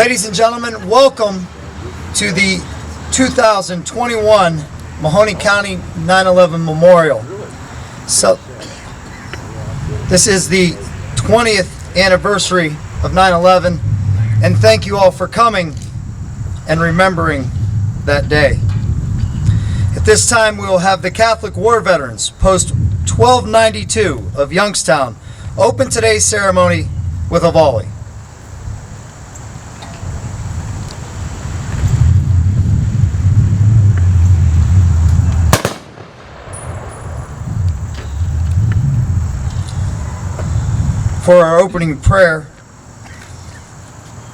Ladies and gentlemen, welcome to the 2021 Mahoney County 9/11 Memorial. So, this is the 20th anniversary of 9/11, and thank you all for coming and remembering that day. At this time, we will have the Catholic War Veterans, Post 1292 of Youngstown, open today's ceremony with a volley. For our opening prayer,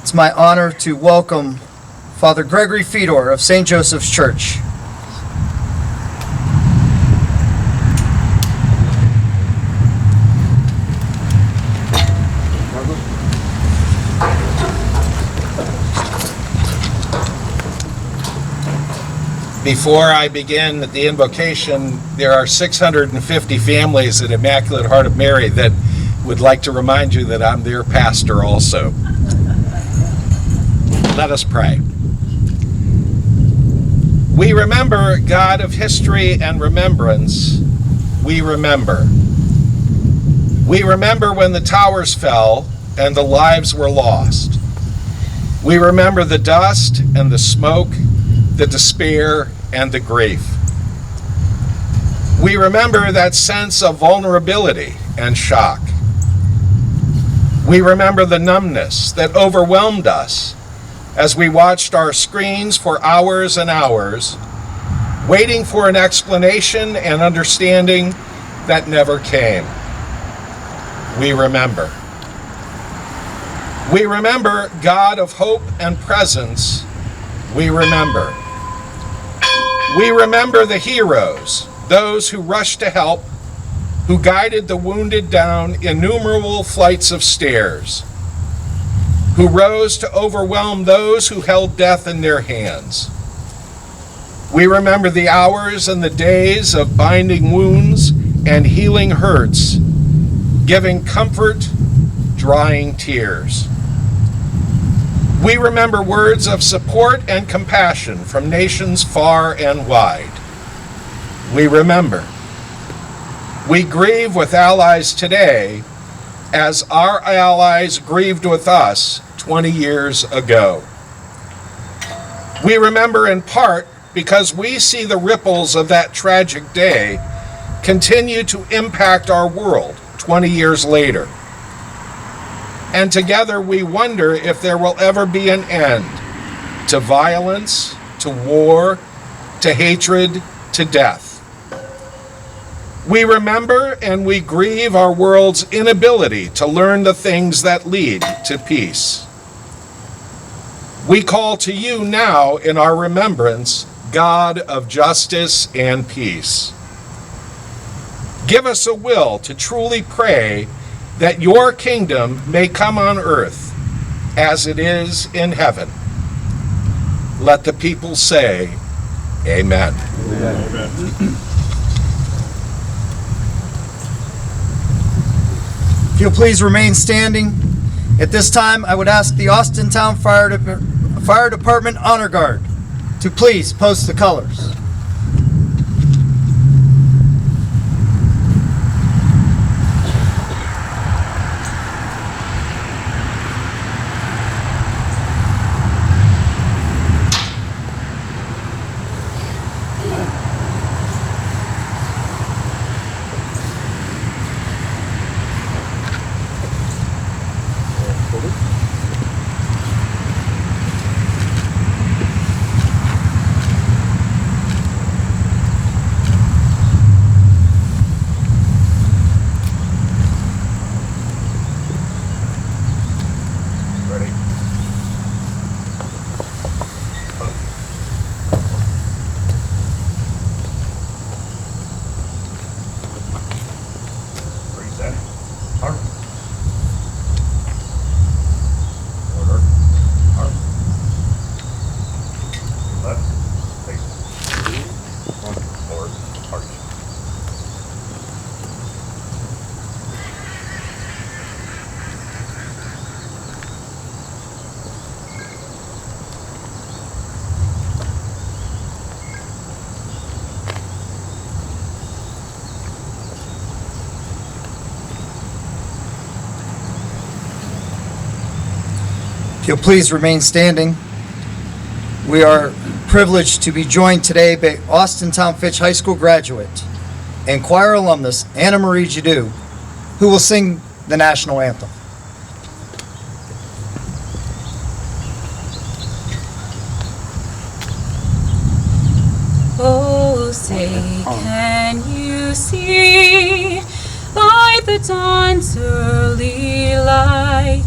it's my honor to welcome Father Gregory Fedor of St. Joseph's Church. Before I begin the invocation, there are 650 families at Immaculate Heart of Mary that would like to remind you that I'm their pastor also. Let us pray. We remember, God of history and remembrance, we remember. We remember when the towers fell and the lives were lost. We remember the dust and the smoke, the despair and the grief. We remember that sense of vulnerability and shock. We remember the numbness that overwhelmed us as we watched our screens for hours and hours, waiting for an explanation and understanding that never came. We remember. We remember, God of hope and presence, we remember. We remember the heroes, those who rushed to help, who guided the wounded down innumerable flights of stairs, who rose to overwhelm those who held death in their hands. We remember the hours and the days of binding wounds and healing hurts, giving comfort, drying tears. We remember words of support and compassion from nations far and wide. We remember. We grieve with allies today as our allies grieved with us 20 years ago. We remember in part because we see the ripples of that tragic day continue to impact our world 20 years later. And together we wonder if there will ever be an end to violence, to war, to hatred, to death. We remember and we grieve our world's inability to learn the things that lead to peace. We call to you now in our remembrance, God of justice and peace. Give us a will to truly pray that your kingdom may come on earth as it is in heaven. Let the people say, Amen. Amen. If you'll please remain standing. At this time, I would ask the Austintown Fire Department Honor Guard to please post the colors. If you'll please remain standing. We are privileged to be joined today by Austintown Fitch High School graduate and choir alumnus Anna Marie Jadu, who will sing the National Anthem. Oh, say, can you see by the dawn's early light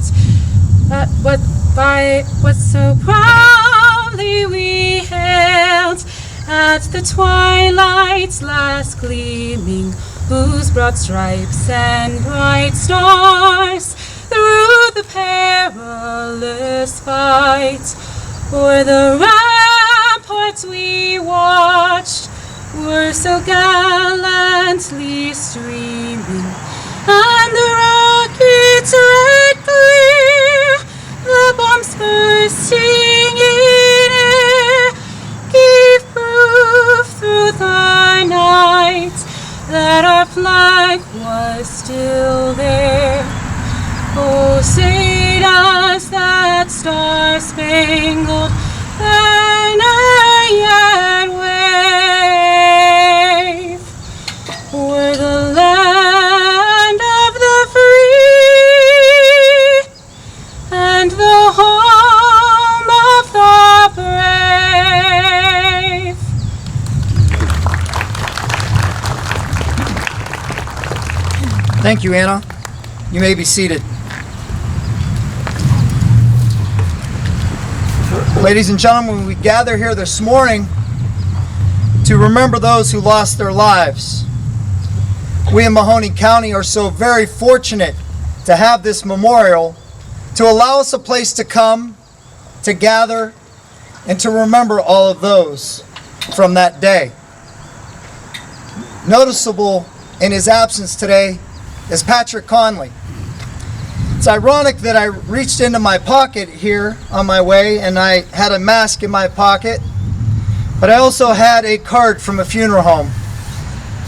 what so proudly we hailed at the twilight's last gleaming, whose broad stripes and bright stars through the perilous fight o'er the ramparts we watched were so gallantly streaming, and the rockets red clear, the bombs bursting in air, gave proof through the night that our flag was still there. Oh, say does that star-spangled banner yet wave o'er the land of the free and the home of the brave? Thank you, Anna. You may be seated. Ladies and gentlemen, we gather here this morning to remember those who lost their lives. We in Mahoney County are so very fortunate to have this memorial to allow us a place to come, to gather, and to remember all of those from that day. Noticeable in his absence today is Patrick Conley. It's ironic that I reached into my pocket here on my way and I had a mask in my pocket, but I also had a card from a funeral home.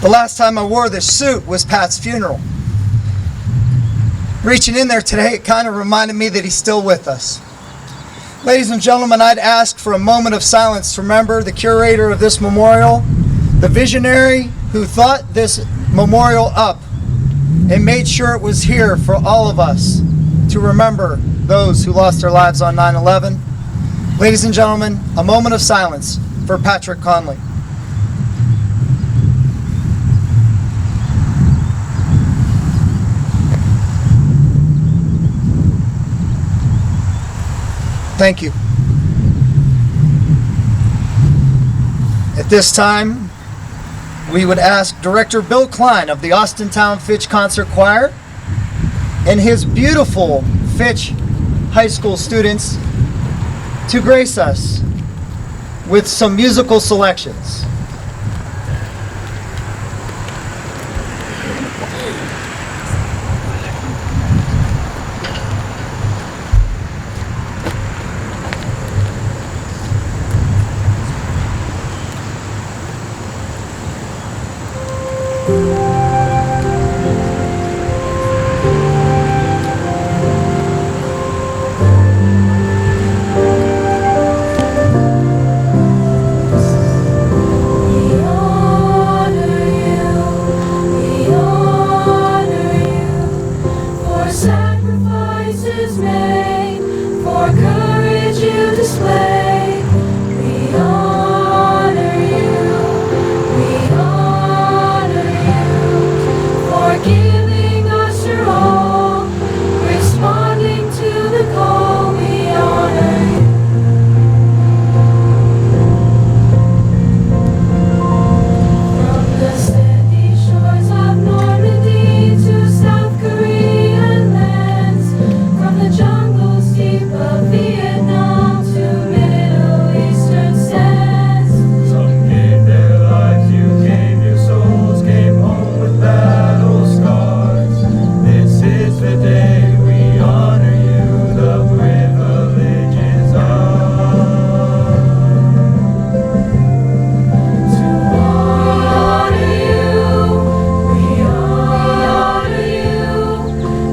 The last time I wore this suit was Pat's funeral. Reaching in there today, it kind of reminded me that he's still with us. Ladies and gentlemen, I'd ask for a moment of silence to remember the curator of this memorial, the visionary who thought this memorial up and made sure it was here for all of us to remember those who lost their lives on 9/11. Ladies and gentlemen, a moment of silence for Patrick Conley. Thank you. At this time, we would ask Director Bill Klein of the Austintown Fitch Concert Choir and his beautiful Fitch High School students to grace us with some musical selections.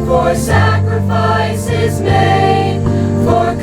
For sacrifices made, for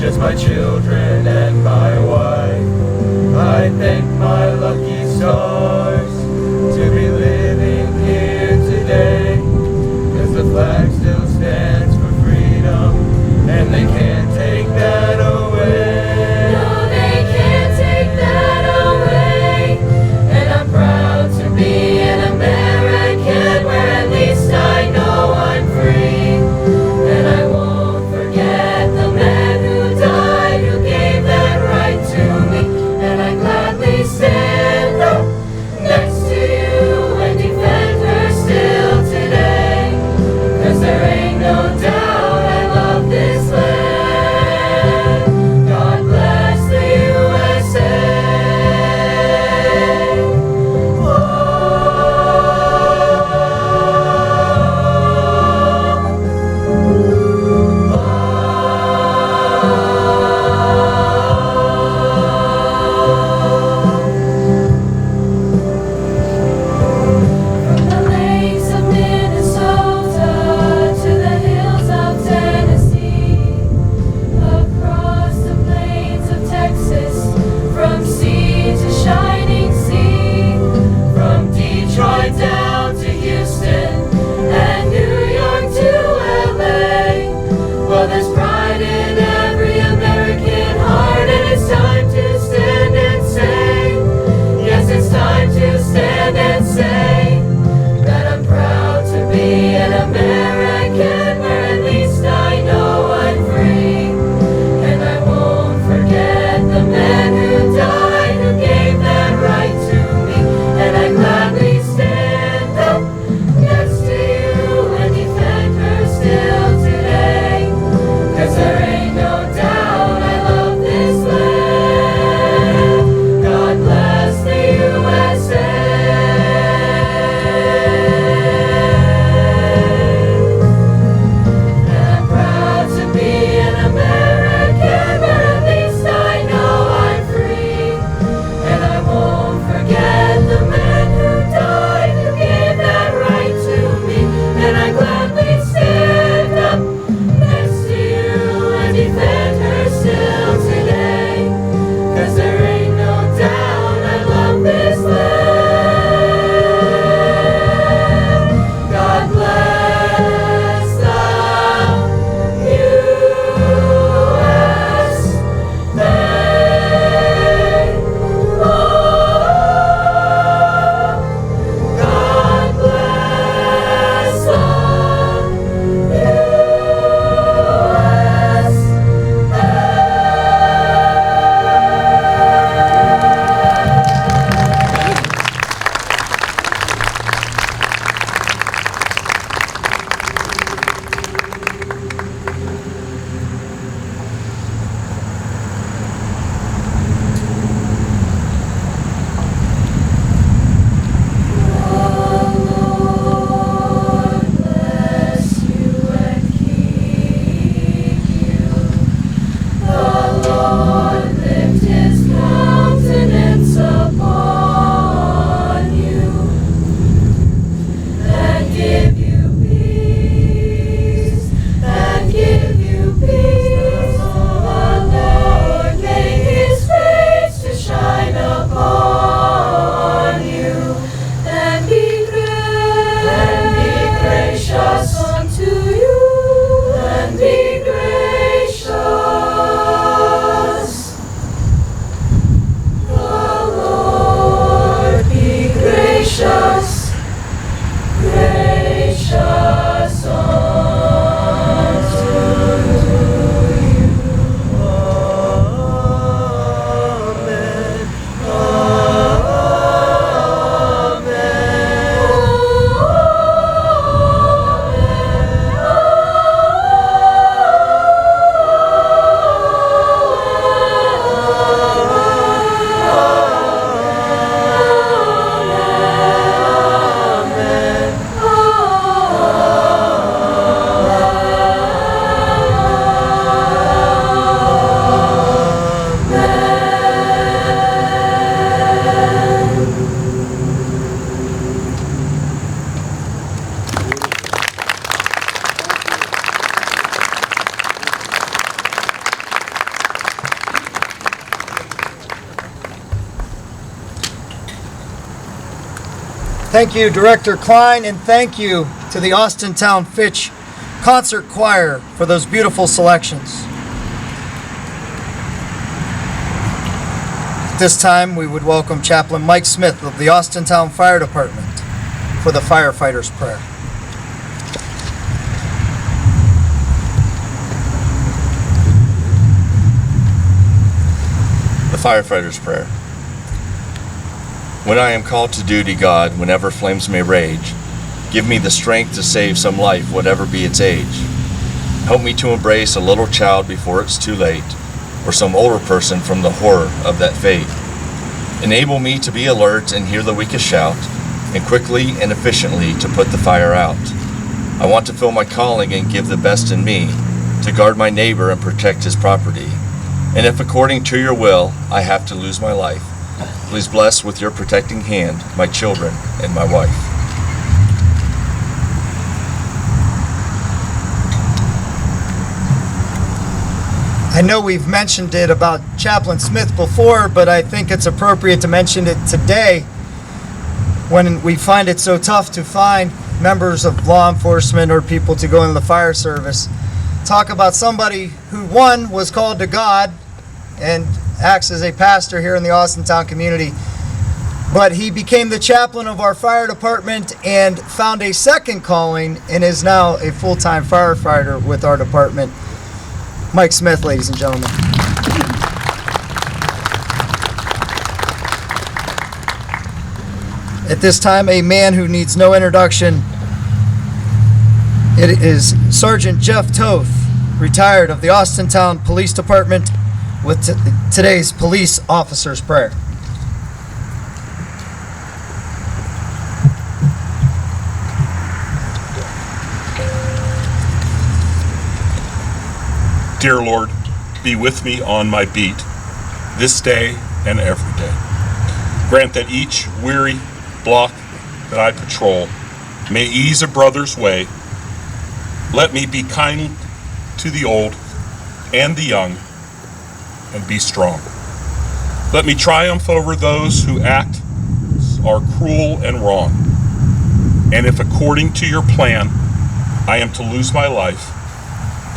just my children and my wife. I thank my lucky stars to be living here today, 'cause the flag still stands for freedom, and they can't take that away. No, they can't take that away. And I'm proud to be an American, where at least I know I'm free. And I won't forget the man who died, who gave that right to me. And I gladly Thank you, Director Klein, and thank you to the Austintown Fitch Concert Choir for those beautiful selections. At this time, we would welcome Chaplain Mike Smith of the Austintown Fire Department for the Firefighters Prayer. The Firefighters Prayer. When I am called to duty, God, whenever flames may rage, give me the strength to save some life, whatever be its age. Help me to embrace a little child before it's too late, or some older person from the horror of that fate. Enable me to be alert and hear the weakest shout, and quickly and efficiently to put the fire out. I want to fill my calling and give the best in me, to guard my neighbor and protect his property. And if according to your will I have to lose my life, please bless with your protecting hand my children and my wife. I know we've mentioned it about Chaplain Smith before, but I think it's appropriate to mention it today when we find it so tough to find members of law enforcement or people to go into the fire service. Talk about somebody who, one, was called to God and acts as a pastor here in the Austintown community, but he became the chaplain of our fire department and found a second calling and is now a full-time firefighter with our department. Mike Smith, ladies and gentlemen. At this time, a man who needs no introduction. It is Sergeant Jeff Toth, retired of the Austintown Police Department, with today's Police Officers Prayer. Dear Lord, be with me on my beat, this day and every day. Grant that each weary block that I patrol may ease a brother's way. Let me be kind to the old and the young, and be strong. Let me triumph over those who act are cruel and wrong. And if according to your plan I am to lose my life,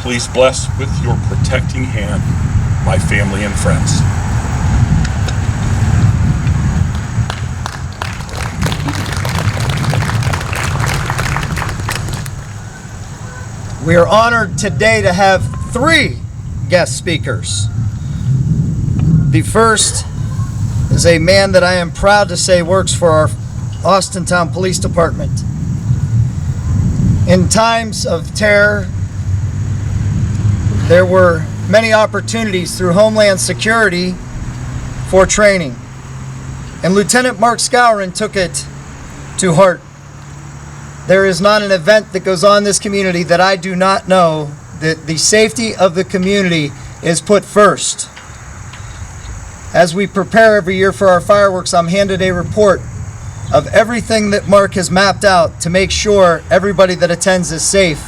please bless with your protecting hand my family and friends. We are honored today to have 3 guest speakers. The first is a man that I am proud to say works for our Austintown Police Department. In times of terror, there were many opportunities through Homeland Security for training, and Lieutenant Mark Skowron took it to heart. There is not an event that goes on in this community that I do not know that the safety of the community is put first. As we prepare every year for our fireworks, I'm handed a report of everything that Mark has mapped out to make sure everybody that attends is safe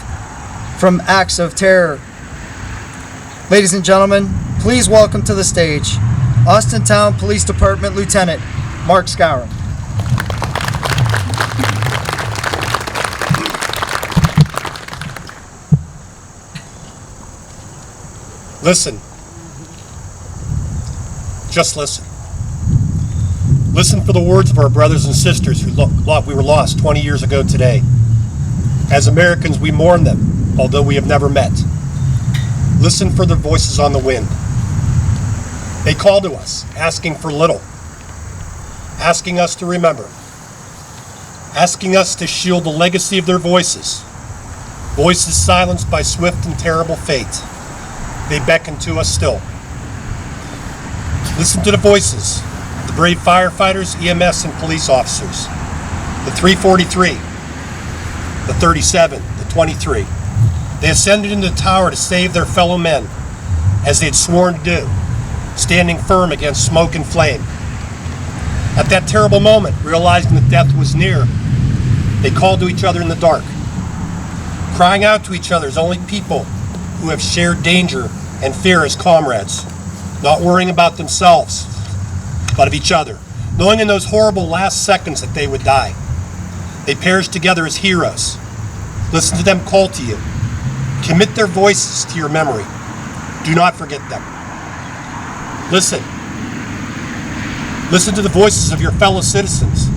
from acts of terror. Ladies and gentlemen, please welcome to the stage Austintown Police Department Lieutenant Mark Skowron. Listen. Just listen. Listen for the words of our brothers and sisters who we were lost 20 years ago today. As Americans, we mourn them, although we have never met. Listen for their voices on the wind. They call to us, asking for little, asking us to remember, asking us to shield the legacy of their voices, voices silenced by swift and terrible fate. They beckon to us still. Listen to the voices of the brave firefighters, EMS, and police officers. The 343, the 37, the 23. They ascended into the tower to save their fellow men, as they had sworn to do, standing firm against smoke and flame. At that terrible moment, realizing that death was near, they called to each other in the dark, crying out to each other as only people who have shared danger and fear as comrades, not worrying about themselves, but of each other, knowing in those horrible last seconds that they would die. They perished together as heroes. Listen to them call to you. Commit their voices to your memory. Do not forget them. Listen. Listen to the voices of your fellow citizens,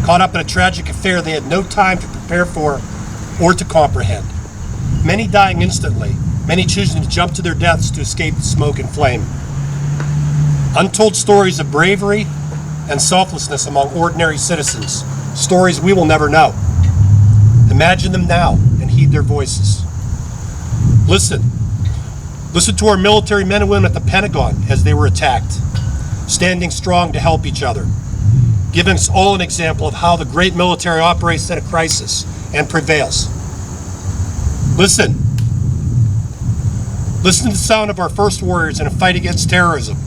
caught up in a tragic affair they had no time to prepare for or to comprehend. Many dying instantly, many choosing to jump to their deaths to escape the smoke and flame. Untold stories of bravery and selflessness among ordinary citizens, stories we will never know. Imagine them now and heed their voices. Listen. Listen to our military men and women at the Pentagon as they were attacked, standing strong to help each other, giving us all an example of how the great military operates at a crisis and prevails. Listen. Listen to the sound of our first warriors in a fight against terrorism.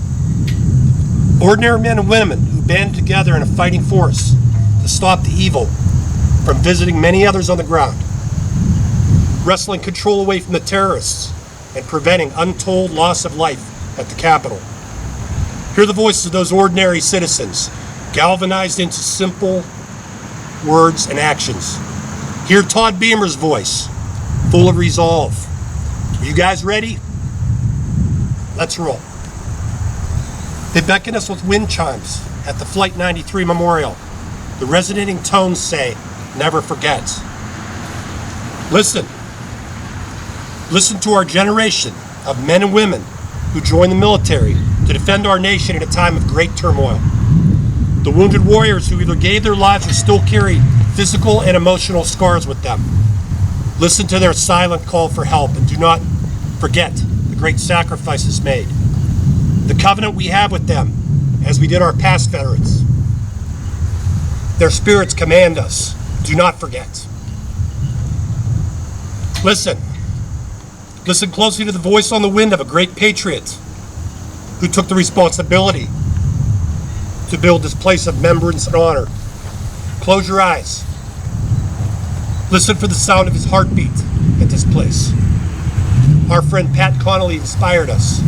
Ordinary men and women who banded together in a fighting force to stop the evil from visiting many others on the ground, wresting control away from the terrorists and preventing untold loss of life at the Capitol. Hear the voices of those ordinary citizens, galvanized into simple words and actions. Hear Todd Beamer's voice, full of resolve. Are you guys ready? Let's roll. They beckon us with wind chimes at the Flight 93 Memorial. The resonating tones say, never forget. Listen. Listen to our generation of men and women who joined the military to defend our nation in a time of great turmoil. The wounded warriors who either gave their lives or still carry physical and emotional scars with them. Listen to their silent call for help and do not forget the great sacrifices made. The covenant we have with them as we did our past veterans. Their spirits command us. Do not forget. Listen. Listen closely to the voice on the wind of a great patriot who took the responsibility to build this place of remembrance and honor. Close your eyes. Listen for the sound of his heartbeat at this place. Our friend Pat Conley inspired us.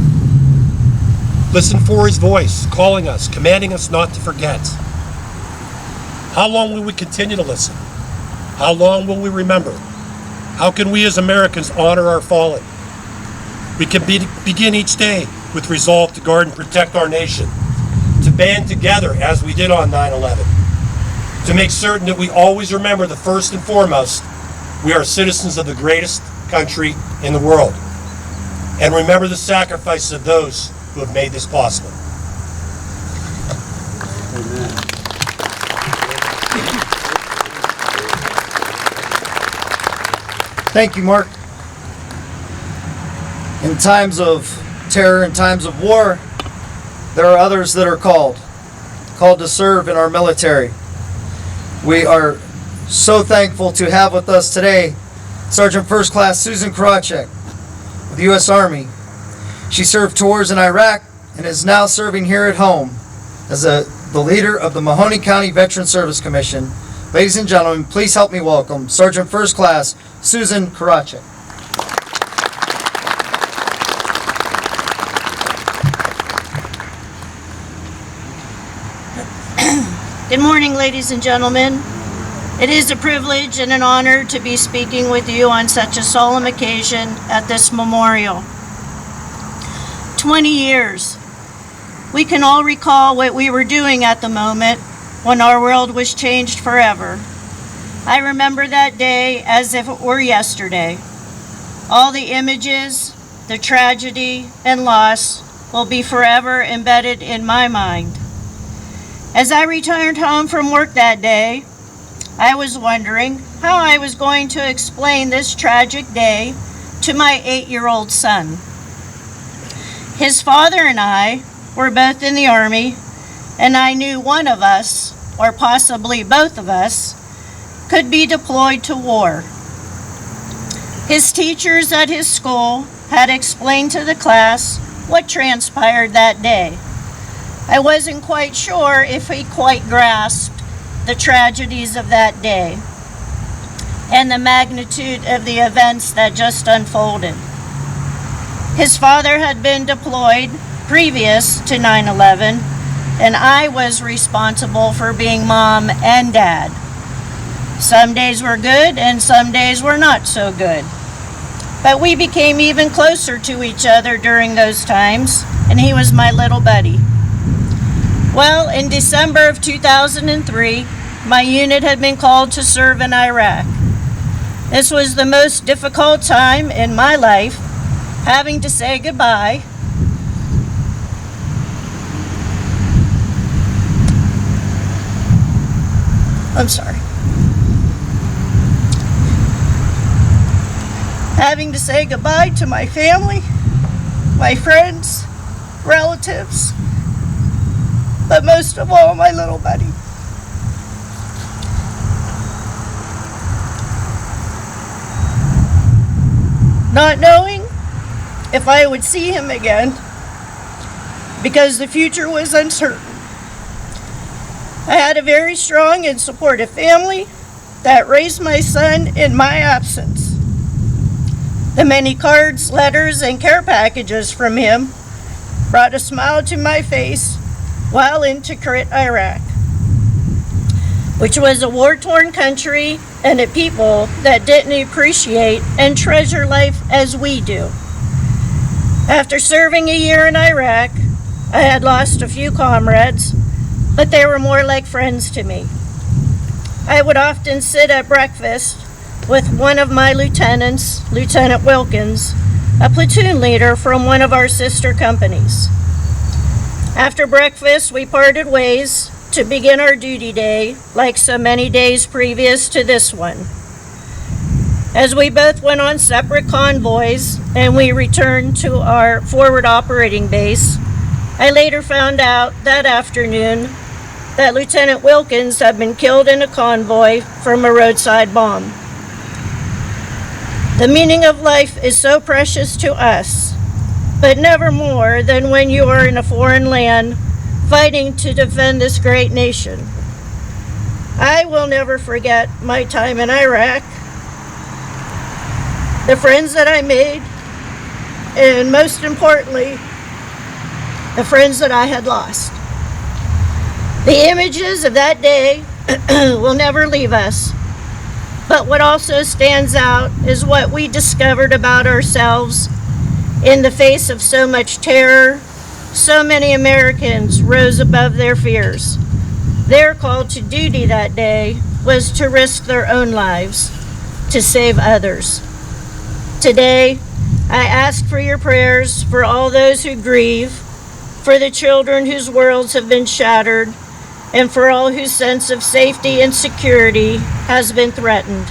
Listen for his voice, calling us, commanding us not to forget. How long will we continue to listen? How long will we remember? How can we as Americans honor our fallen? We can begin each day with resolve to guard and protect our nation, to band together as we did on 9/11, to make certain that we always remember that first and foremost, we are citizens of the greatest country in the world, and remember the sacrifices of those who have made this possible. Thank you, Mark. In times of terror, in times of war, there are others that are called to serve in our military. We are so thankful to have with us today Sergeant First Class Susan Karachek of the U.S. Army. She served tours in Iraq and is now serving here at home as the leader of the Mahoney County Veteran Service Commission. Ladies and gentlemen, please help me welcome Sergeant First Class Susan Karachek. Good morning, ladies and gentlemen. It is a privilege and an honor to be speaking with you on such a solemn occasion at this memorial. 20 years. We can all recall what we were doing at the moment when our world was changed forever. I remember that day as if it were yesterday. All the images, the tragedy, and loss will be forever embedded in my mind. As I returned home from work that day, I was wondering how I was going to explain this tragic day to my 8-year-old son. His father and I were both in the Army, and I knew one of us, or possibly both of us, could be deployed to war. His teachers at his school had explained to the class what transpired that day. I wasn't quite sure if he quite grasped the tragedies of that day and the magnitude of the events that just unfolded. His father had been deployed previous to 9/11, and I was responsible for being mom and dad. Some days were good and some days were not so good. But we became even closer to each other during those times, and he was my little buddy. Well, in December of 2003, my unit had been called to serve in Iraq. This was the most difficult time in my life, having to say goodbye having to say goodbye to my family, my friends, relatives, but most of all, my little buddy. Not knowing if I would see him again, because the future was uncertain. I had a very strong and supportive family that raised my son in my absence. The many cards, letters, and care packages from him brought a smile to my face while in Tikrit, Iraq, which was a war-torn country and a people that didn't appreciate and treasure life as we do. After serving a year in Iraq, I had lost a few comrades, but they were more like friends to me. I would often sit at breakfast with one of my lieutenants, Lieutenant Wilkins, a platoon leader from one of our sister companies. After breakfast, we parted ways to begin our duty day, like so many days previous to this one. As we both went on separate convoys and we returned to our forward operating base, I later found out that afternoon that Lieutenant Wilkins had been killed in a convoy from a roadside bomb. The meaning of life is so precious to us, but never more than when you are in a foreign land fighting to defend this great nation. I will never forget my time in Iraq, the friends that I made, and most importantly, the friends that I had lost. The images of that day will never leave us, but what also stands out is what we discovered about ourselves in the face of so much terror. So many Americans rose above their fears. Their call to duty that day was to risk their own lives to save others. Today, I ask for your prayers for all those who grieve, for the children whose worlds have been shattered, and for all whose sense of safety and security has been threatened.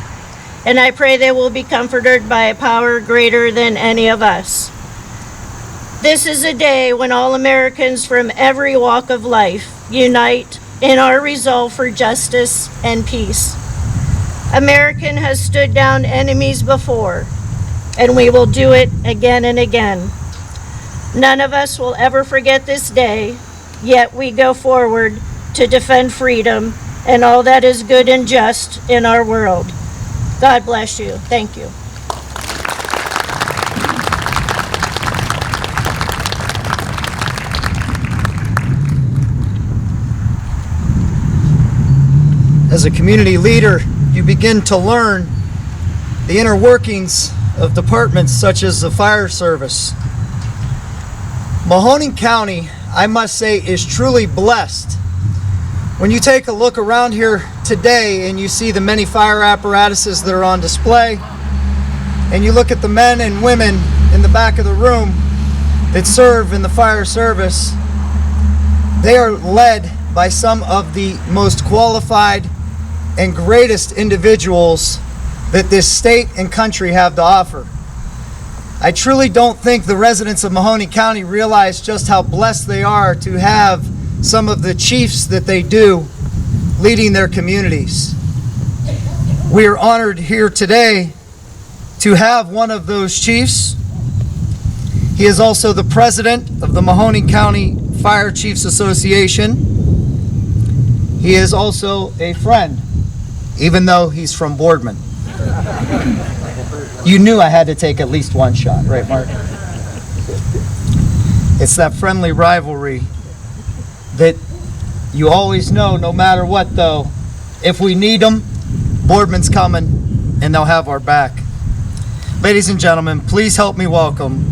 And I pray they will be comforted by a power greater than any of us. This is a day when all Americans from every walk of life unite in our resolve for justice and peace. America has stood down enemies before, and we will do it again and again. None of us will ever forget this day, yet we go forward to defend freedom and all that is good and just in our world. God bless you. Thank you. As a community leader, you begin to learn the inner workings of departments such as the fire service. Mahoney County, I must say, is truly blessed. When you take a look around here today and you see the many fire apparatuses that are on display, and you look at the men and women in the back of the room that serve in the fire service, they are led by some of the most qualified and greatest individuals that this state and country have to offer. I truly don't think the residents of Mahoney County realize just how blessed they are to have some of the chiefs that they do leading their communities. We are honored here today to have one of those chiefs. He is also the president of the Mahoney County Fire Chiefs Association. He is also a friend, even though he's from Boardman. You knew I had to take at least one shot, right, Mark? It's that friendly rivalry that you always know, no matter what, though, if we need them, Boardman's coming, and they'll have our back. Ladies and gentlemen, please help me welcome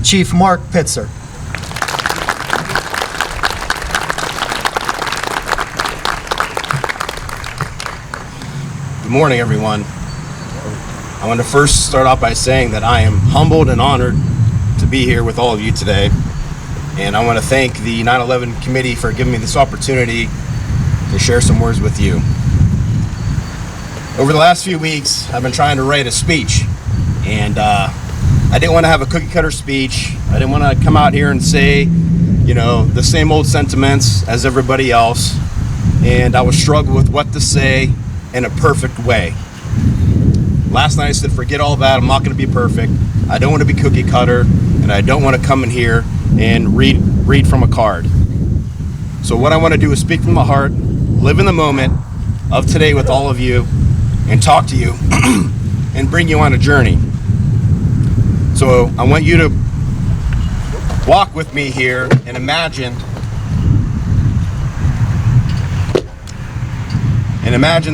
Chief Mark Pitzer. Good morning, everyone. I want to first start off by saying that I am humbled and honored to be here with all of you today. And I want to thank the 9/11 committee for giving me this opportunity to share some words with you. Over the last few weeks, I've been trying to write a speech, and I didn't want to have a cookie cutter speech. I didn't want to come out here and say, the same old sentiments as everybody else. And I was struggling with what to say in a perfect way. Last night I said, forget all that. I'm not going to be perfect. I don't want to be cookie cutter, and I don't want to come in here and read from a card. So what I want to do is speak from the heart, live in the moment of today with all of you, and talk to you and bring you on a journey. So I want you to walk with me here and imagine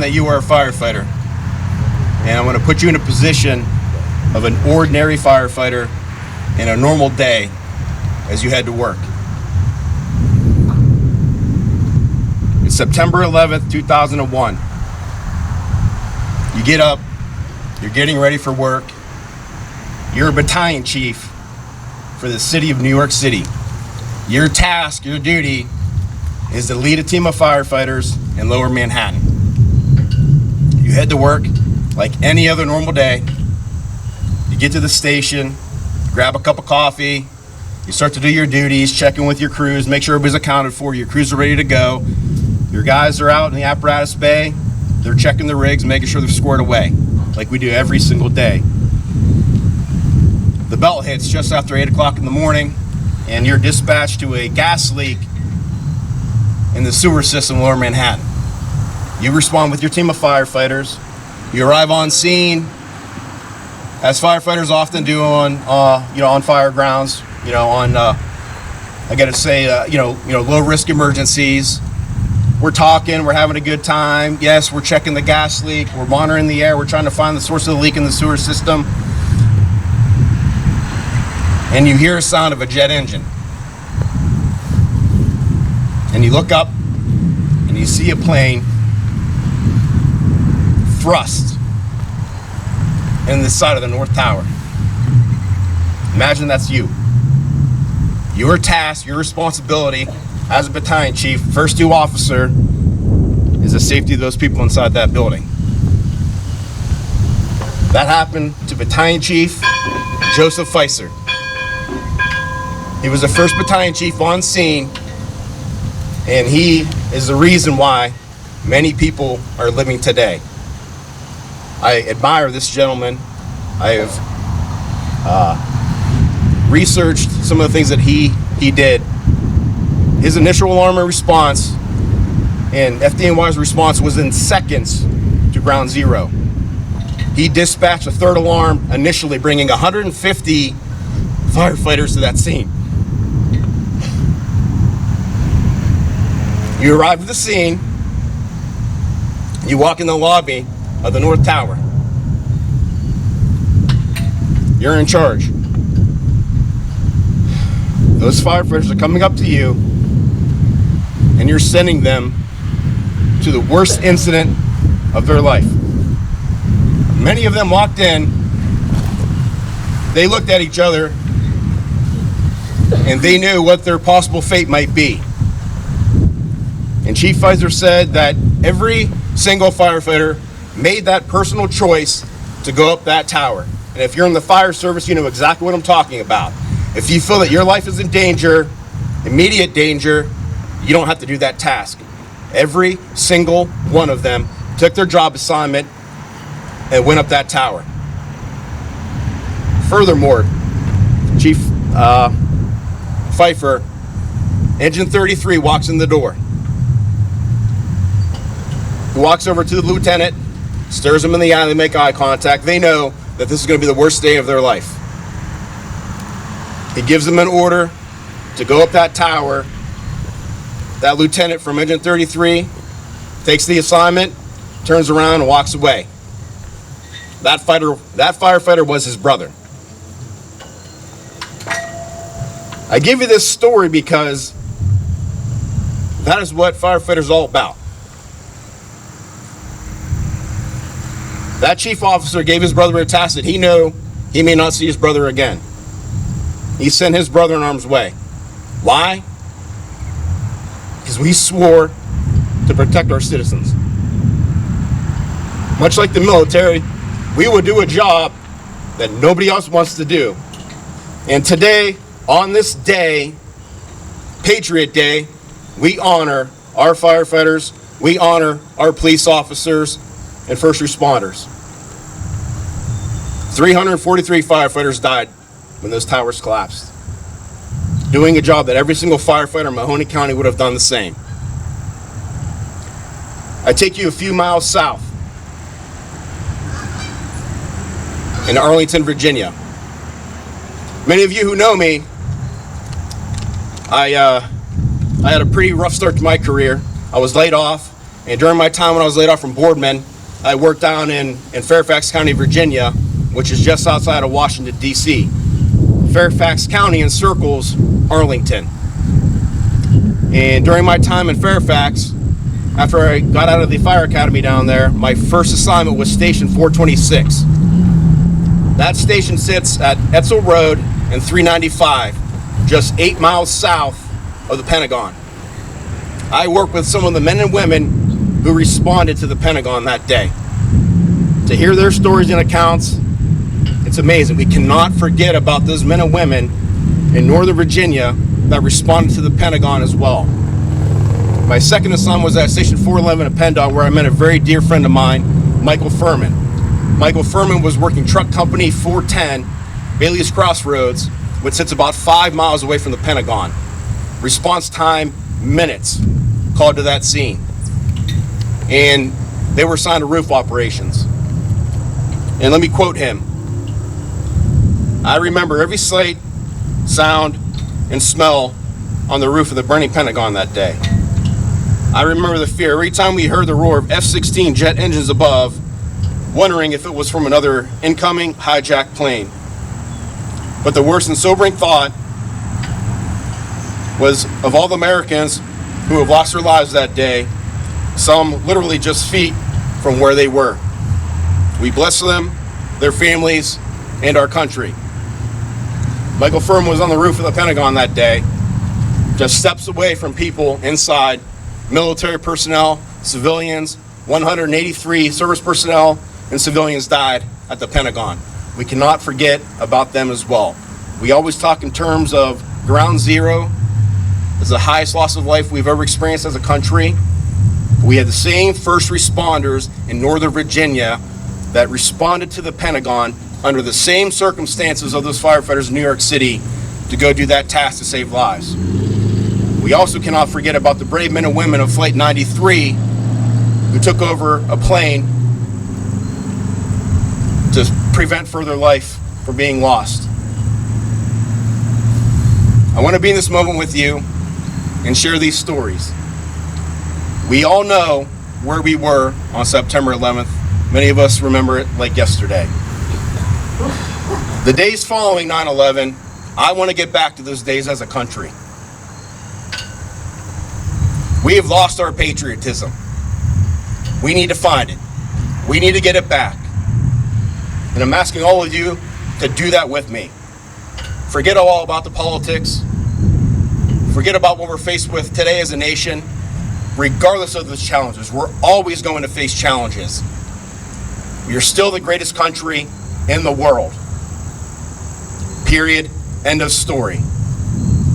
that you are a firefighter. And I want to put you in a position of an ordinary firefighter in a normal day as you head to work. It's September 11th, 2001. You get up, you're getting ready for work. You're a battalion chief for the city of New York City. Your task, your duty, is to lead a team of firefighters in Lower Manhattan. You head to work like any other normal day. You get to the station, grab a cup of coffee, you start to do your duties, check in with your crews, make sure everybody's accounted for, your crews are ready to go. Your guys are out in the apparatus bay, they're checking the rigs, making sure they're squared away, like we do every single day. The bell hits just after 8 o'clock in the morning, and you're dispatched to a gas leak in the sewer system in Lower Manhattan. You respond with your team of firefighters. You arrive on scene, as firefighters often do on fire grounds. I got to say, low risk emergencies. We're talking, we're having a good time. Yes, we're checking the gas leak. We're monitoring the air. We're trying to find the source of the leak in the sewer system. And you hear a sound of a jet engine. And you look up and you see a plane thrust in the side of the North Tower. Imagine that's you. Your task, your responsibility as a battalion chief, first due officer, is the safety of those people inside that building. That happened to Battalion Chief Joseph Fizer. He was the first battalion chief on scene, and he is the reason why many people are living today. I admire this gentleman. I have researched some of the things that he did. His initial alarm response and FDNY's response was in seconds to ground zero. He dispatched a third alarm initially, bringing 150 firefighters to that scene. You arrive at the scene, you walk in the lobby of the North Tower. You're in charge. Those firefighters are coming up to you, and you're sending them to the worst incident of their life. Many of them walked in, they looked at each other, and they knew what their possible fate might be. And Chief Fizer said that every single firefighter made that personal choice to go up that tower. And if you're in the fire service, you know exactly what I'm talking about. If you feel that your life is in danger, immediate danger, you don't have to do that task. Every single one of them took their job assignment and went up that tower. Furthermore, Chief Fifer, Engine 33 walks in the door. He walks over to the lieutenant, stares him in the eye, they make eye contact. They know that this is going to be the worst day of their life. He gives them an order to go up that tower. That lieutenant from Engine 33 takes the assignment, turns around and walks away. That firefighter was his brother. I give you this story because that is what firefighters are all about. That chief officer gave his brother a task that he knew he may not see his brother again. He sent his brother in harm's way. Why? Because we swore to protect our citizens. Much like the military, we will do a job that nobody else wants to do. And today, on this day, Patriot Day, we honor our firefighters, we honor our police officers and first responders. 343 firefighters died when those towers collapsed, doing a job that every single firefighter in Mahoney County would have done the same. I take you a few miles south in Arlington, Virginia. Many of you who know me, I had a pretty rough start to my career. I was laid off, and during my time when I was laid off from Boardman, I worked down in Fairfax County, Virginia, which is just outside of Washington, D.C. Fairfax County encircles Arlington. And during my time in Fairfax, after I got out of the fire academy down there, my first assignment was Station 426. That station sits at Etzel Road and 395, just 8 miles south of the Pentagon. I worked with some of the men and women who responded to the Pentagon that day. To hear their stories and accounts, it's amazing. We cannot forget about those men and women in Northern Virginia that responded to the Pentagon as well. My second assignment was at Station 411 at PennDOT, where I met a very dear friend of mine, Michael Furman. Michael Furman was working truck company 410, Bailey's Crossroads, which sits about 5 miles away from the Pentagon. Response time, minutes, called to that scene. And they were assigned to roof operations. And let me quote him. I remember every sight, sound, and smell on the roof of the burning Pentagon that day. I remember the fear every time we heard the roar of F-16 jet engines above, wondering if it was from another incoming hijacked plane. But the worst and sobering thought was of all the Americans who have lost their lives that day, some literally just feet from where they were. We bless them, their families, and our country. Michael Furman was on the roof of the Pentagon that day, just steps away from people inside, military personnel, civilians, 183 service personnel, and civilians died at the Pentagon. We cannot forget about them as well. We always talk in terms of ground zero as the highest loss of life we've ever experienced as a country. We had the same first responders in Northern Virginia that responded to the Pentagon under the same circumstances of those firefighters in New York City to go do that task to save lives. We also cannot forget about the brave men and women of Flight 93 who took over a plane to prevent further life from being lost. I want to be in this moment with you and share these stories. We all know where we were on September 11th. Many of us remember it like yesterday. The days following 9/11, I want to get back to those days as a country. We have lost our patriotism. We need to find it. We need to get it back. And I'm asking all of you to do that with me. Forget all about the politics. Forget about what we're faced with today as a nation. Regardless of those challenges, we're always going to face challenges. We are still the greatest country in the world. Period. End of story.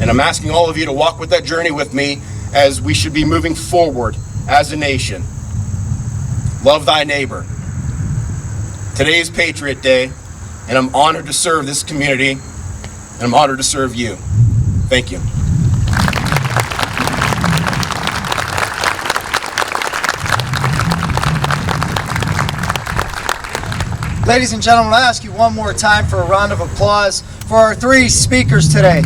And I'm asking all of you to walk with that journey with me as we should be moving forward as a nation. Love thy neighbor. Today is Patriot Day, and I'm honored to serve this community, and I'm honored to serve you. Thank you. Ladies and gentlemen, I ask you one more time for a round of applause for our three speakers today.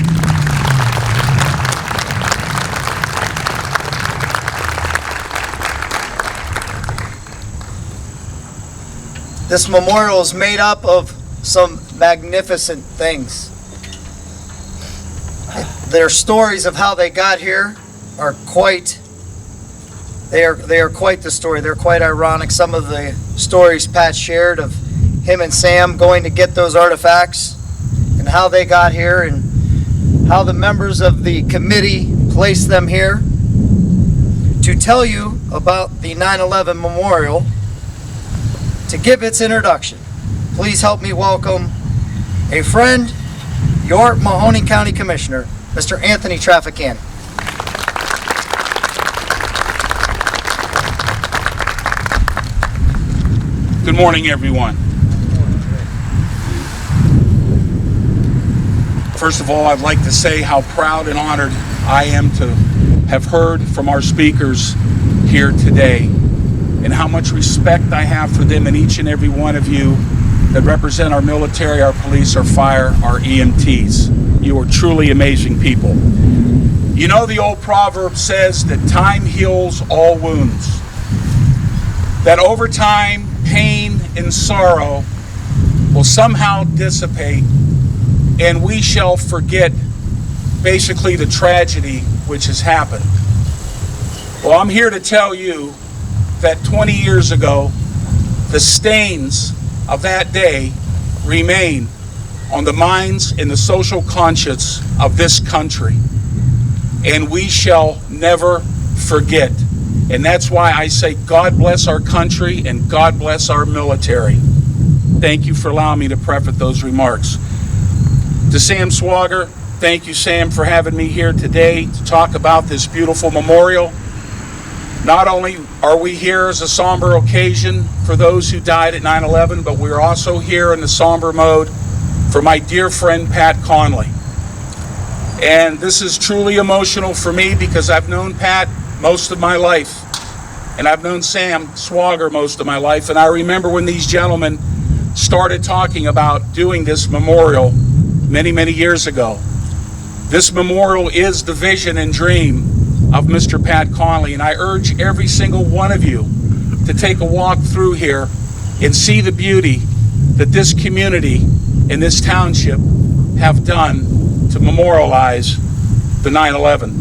This memorial is made up of some magnificent things. Their stories of how they got here are quite, they are quite the story. They're quite ironic. Some of the stories Pat shared of him and Sam going to get those artifacts and how they got here and how the members of the committee placed them here. To tell you about the 9/11 Memorial, to give its introduction, please help me welcome a friend, your Mahoney County Commissioner, Mr. Anthony Traficant. Good morning, everyone. First of all, I'd like to say how proud and honored I am to have heard from our speakers here today, and how much respect I have for them and each and every one of you that represent our military, our police, our fire, our EMTs. You are truly amazing people. You know, the old proverb says that time heals all wounds, that over time, pain and sorrow will somehow dissipate, and we shall forget basically the tragedy which has happened. Well, I'm here to tell you that 20 years ago, the stains of that day remain on the minds and the social conscience of this country, and we shall never forget. And that's why I say God bless our country and God bless our military. Thank you for allowing me to preface those remarks. To Sam Swagger, thank you, Sam, for having me here today to talk about this beautiful memorial. Not only are we here as a somber occasion for those who died at 9/11, but we're also here in the somber mode for my dear friend Pat Conley. And this is truly emotional for me because I've known Pat most of my life, and I've known Sam Swagger most of my life, and I remember when these gentlemen started talking about doing this memorial many, many years ago. This memorial is the vision and dream of Mr. Pat Conley, and I urge every single one of you to take a walk through here and see the beauty that this community and this township have done to memorialize the 9/11.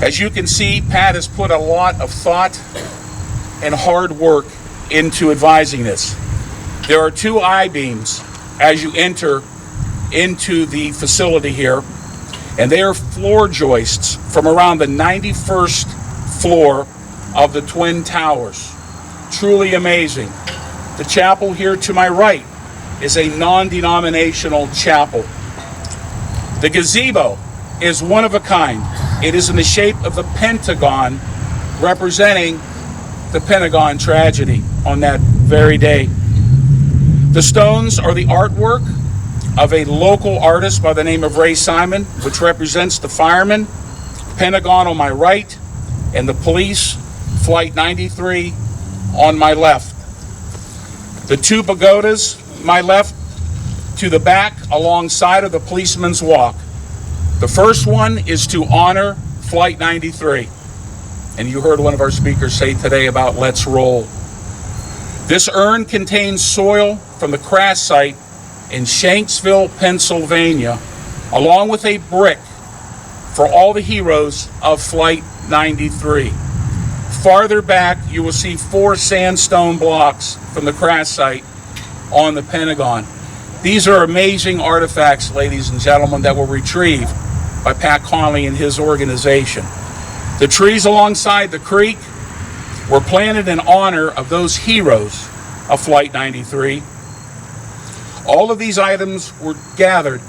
As you can see, Pat has put a lot of thought and hard work into advising this. There are 2 I-beams as you enter into the facility here, and they are floor joists from around the 91st floor of the Twin Towers. Truly amazing. The chapel here to my right is a non-denominational chapel. The gazebo is one of a kind. It is in the shape of the Pentagon, representing the Pentagon tragedy on that very day. The stones are the artwork of a local artist by the name of Ray Simon, which represents the firemen, Pentagon on my right, and the police, Flight 93 on my left. The 2 pagodas, my left, to the back alongside of the policeman's walk. The first one is to honor Flight 93. And you heard one of our speakers say today about let's roll. This urn contains soil from the crash site in Shanksville, Pennsylvania, along with a brick for all the heroes of Flight 93. Farther back, you will see 4 sandstone blocks from the crash site on the Pentagon. These are amazing artifacts, ladies and gentlemen, that were retrieved by Pat Conley and his organization. The trees alongside the creek were planted in honor of those heroes of Flight 93. All of these items were gathered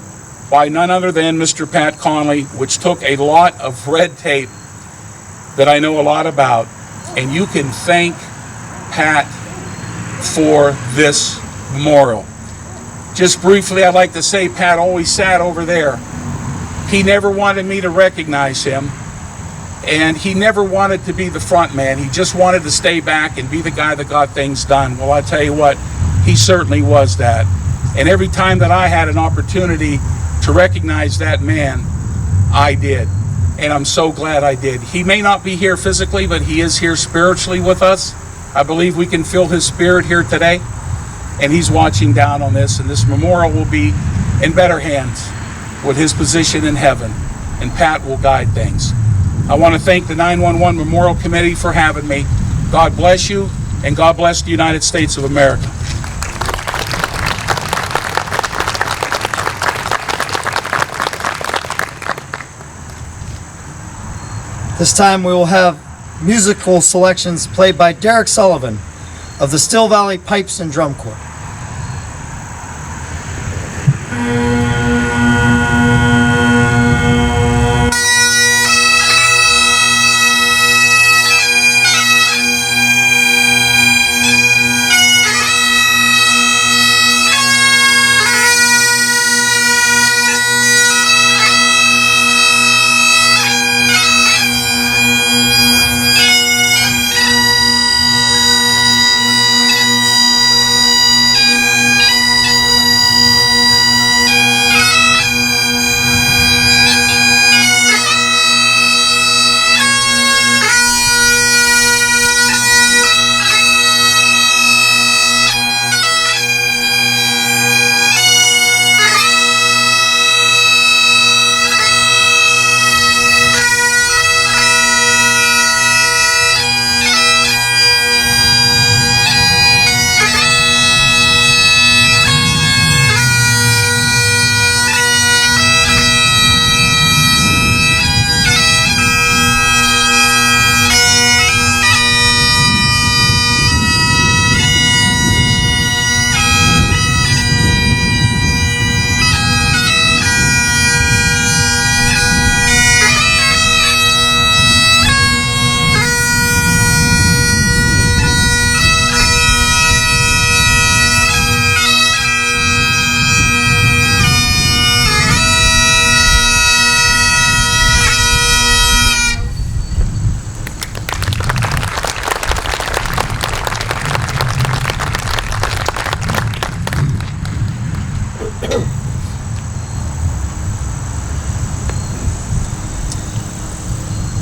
by none other than Mr. Pat Conley, which took a lot of red tape that I know a lot about. And you can thank Pat for this memorial. Just briefly, I'd like to say Pat always sat over there. He never wanted me to recognize him, and he never wanted to be the front man. He just wanted to stay back and be the guy that got things done. Well, I tell you what, he certainly was that. And every time that I had an opportunity to recognize that man, I did. And I'm so glad I did. He may not be here physically, but he is here spiritually with us. I believe we can feel his spirit here today, and he's watching down on this, and this memorial will be in better hands with his position in heaven, and Pat will guide things. I want to thank the 911 Memorial Committee for having me. God bless you, and God bless the United States of America. This time we will have musical selections played by Derek Sullivan of the Still Valley Pipes and Drum Corps.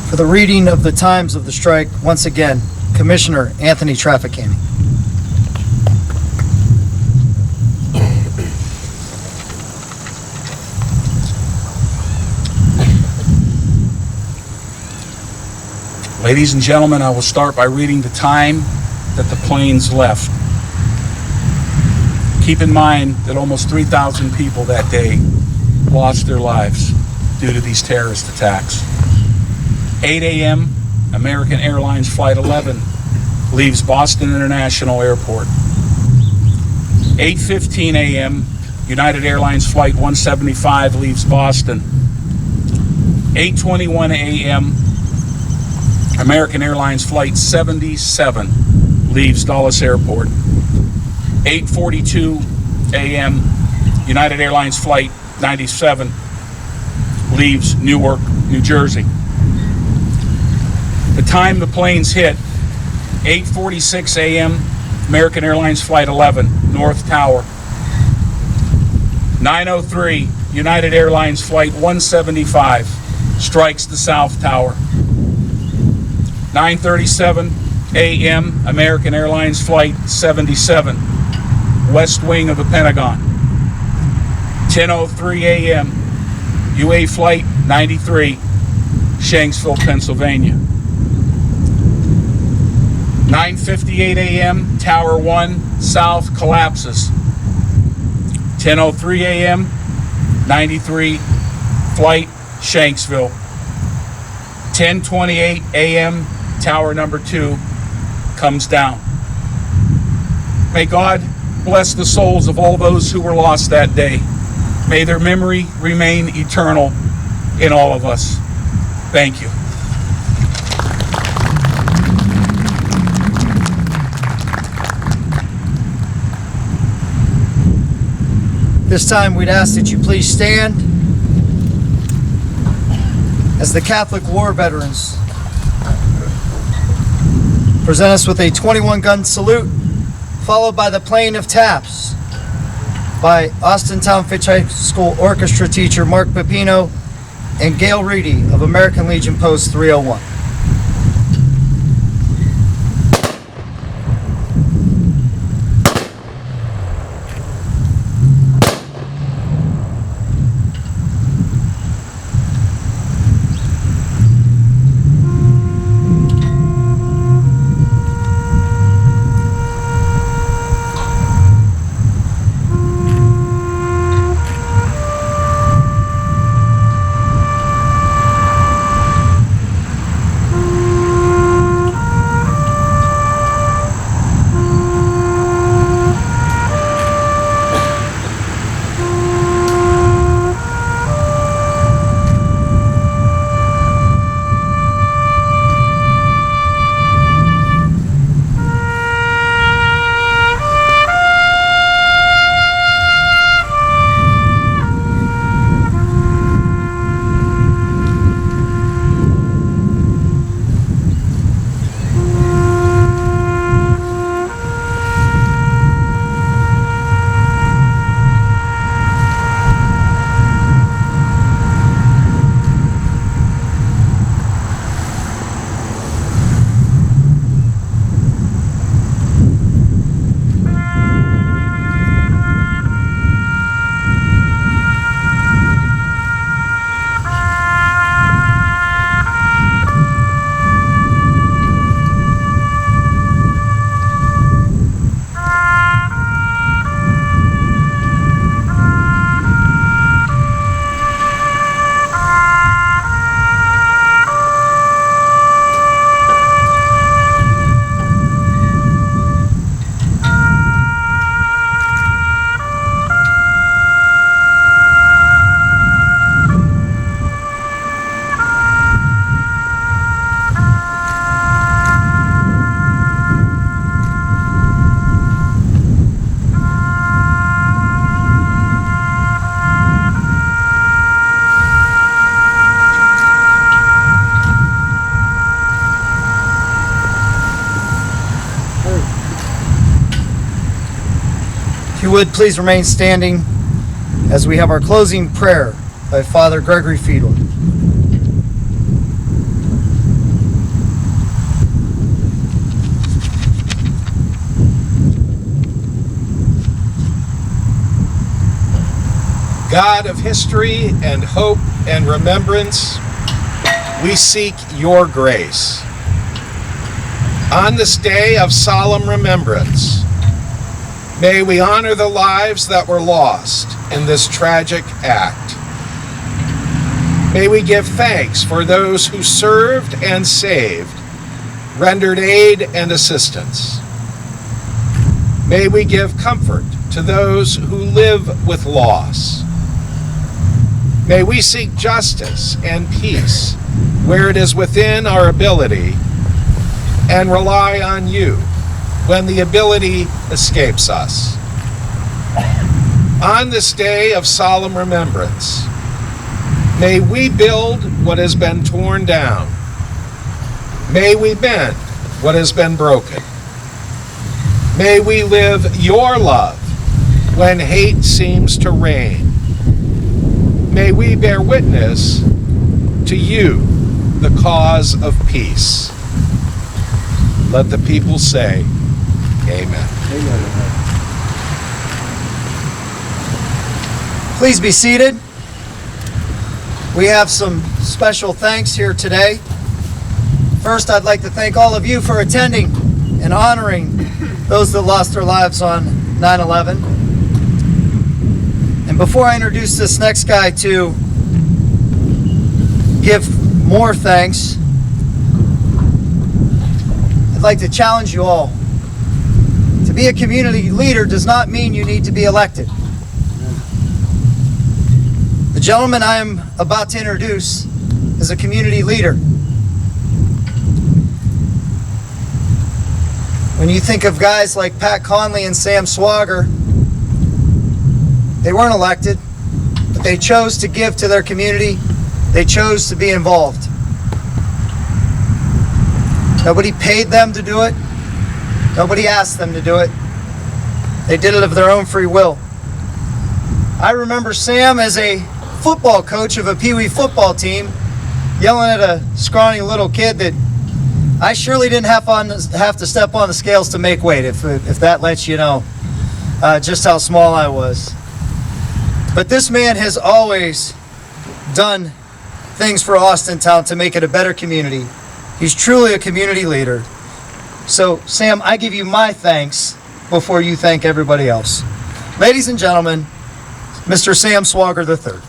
For the reading of the times of the strike, once again, Commissioner Anthony Traficant. Ladies and gentlemen, I will start by reading the time that the planes left. Keep in mind that almost 3,000 people that day lost their lives due to these terrorist attacks. 8 a.m., American Airlines Flight 11 leaves Boston International Airport. 8:15 a.m., United Airlines Flight 175 leaves Boston. 8:21 a.m., American Airlines Flight 77 leaves Dulles Airport. 8:42 a.m., United Airlines Flight 97 leaves Newark, New Jersey. The time the planes hit, 8:46 a.m., American Airlines Flight 11, North Tower. 9:03, United Airlines Flight 175 strikes the South Tower. 9:37 a.m., American Airlines Flight 77, West Wing of the Pentagon. 10:03 a.m., UA Flight 93, Shanksville, Pennsylvania. 9:58 a.m., Tower 1, South collapses. 10:03 a.m., 93, Flight Shanksville. 10:28 a.m., Tower number 2 comes down. May God bless the souls of all those who were lost that day. May their memory remain eternal in all of us. Thank you. This time we'd ask that you please stand as the Catholic War veterans present us with a 21-gun salute, followed by the playing of taps by Austintown Fitch High School orchestra teacher Mark Pepino and Gail Reedy of American Legion Post 301. If you would, please remain standing as we have our closing prayer by Father Gregory Fiedler. God of history and hope and remembrance, we seek your grace. On this day of solemn remembrance, may we honor the lives that were lost in this tragic act. May we give thanks for those who served and saved, rendered aid and assistance. May we give comfort to those who live with loss. May we seek justice and peace where it is within our ability, and rely on you when the ability escapes us. On this day of solemn remembrance, may we build what has been torn down. May we mend what has been broken. May we live your love when hate seems to reign. May we bear witness to you, the cause of peace. Let the people say, Amen. Please be seated. We have some special thanks here today. First, I'd like to thank all of you for attending and honoring those that lost their lives on 9/11. And before I introduce this next guy to give more thanks, I'd like to challenge you all. To be a community leader does not mean you need to be elected. The gentleman I am about to introduce is a community leader. When you think of guys like Pat Conley and Sam Swagger, they weren't elected, but they chose to give to their community. They chose to be involved. Nobody paid them to do it. Nobody asked them to do it. They did it of their own free will. I remember Sam as a football coach of a Pee-wee football team yelling at a scrawny little kid that I surely didn't have to step on the scales to make weight, if that lets you know just how small I was. But this man has always done things for Austintown to make it a better community. He's truly a community leader. So, Sam, I give you my thanks before you thank everybody else. Ladies and gentlemen, Mr. Sam Swagger III.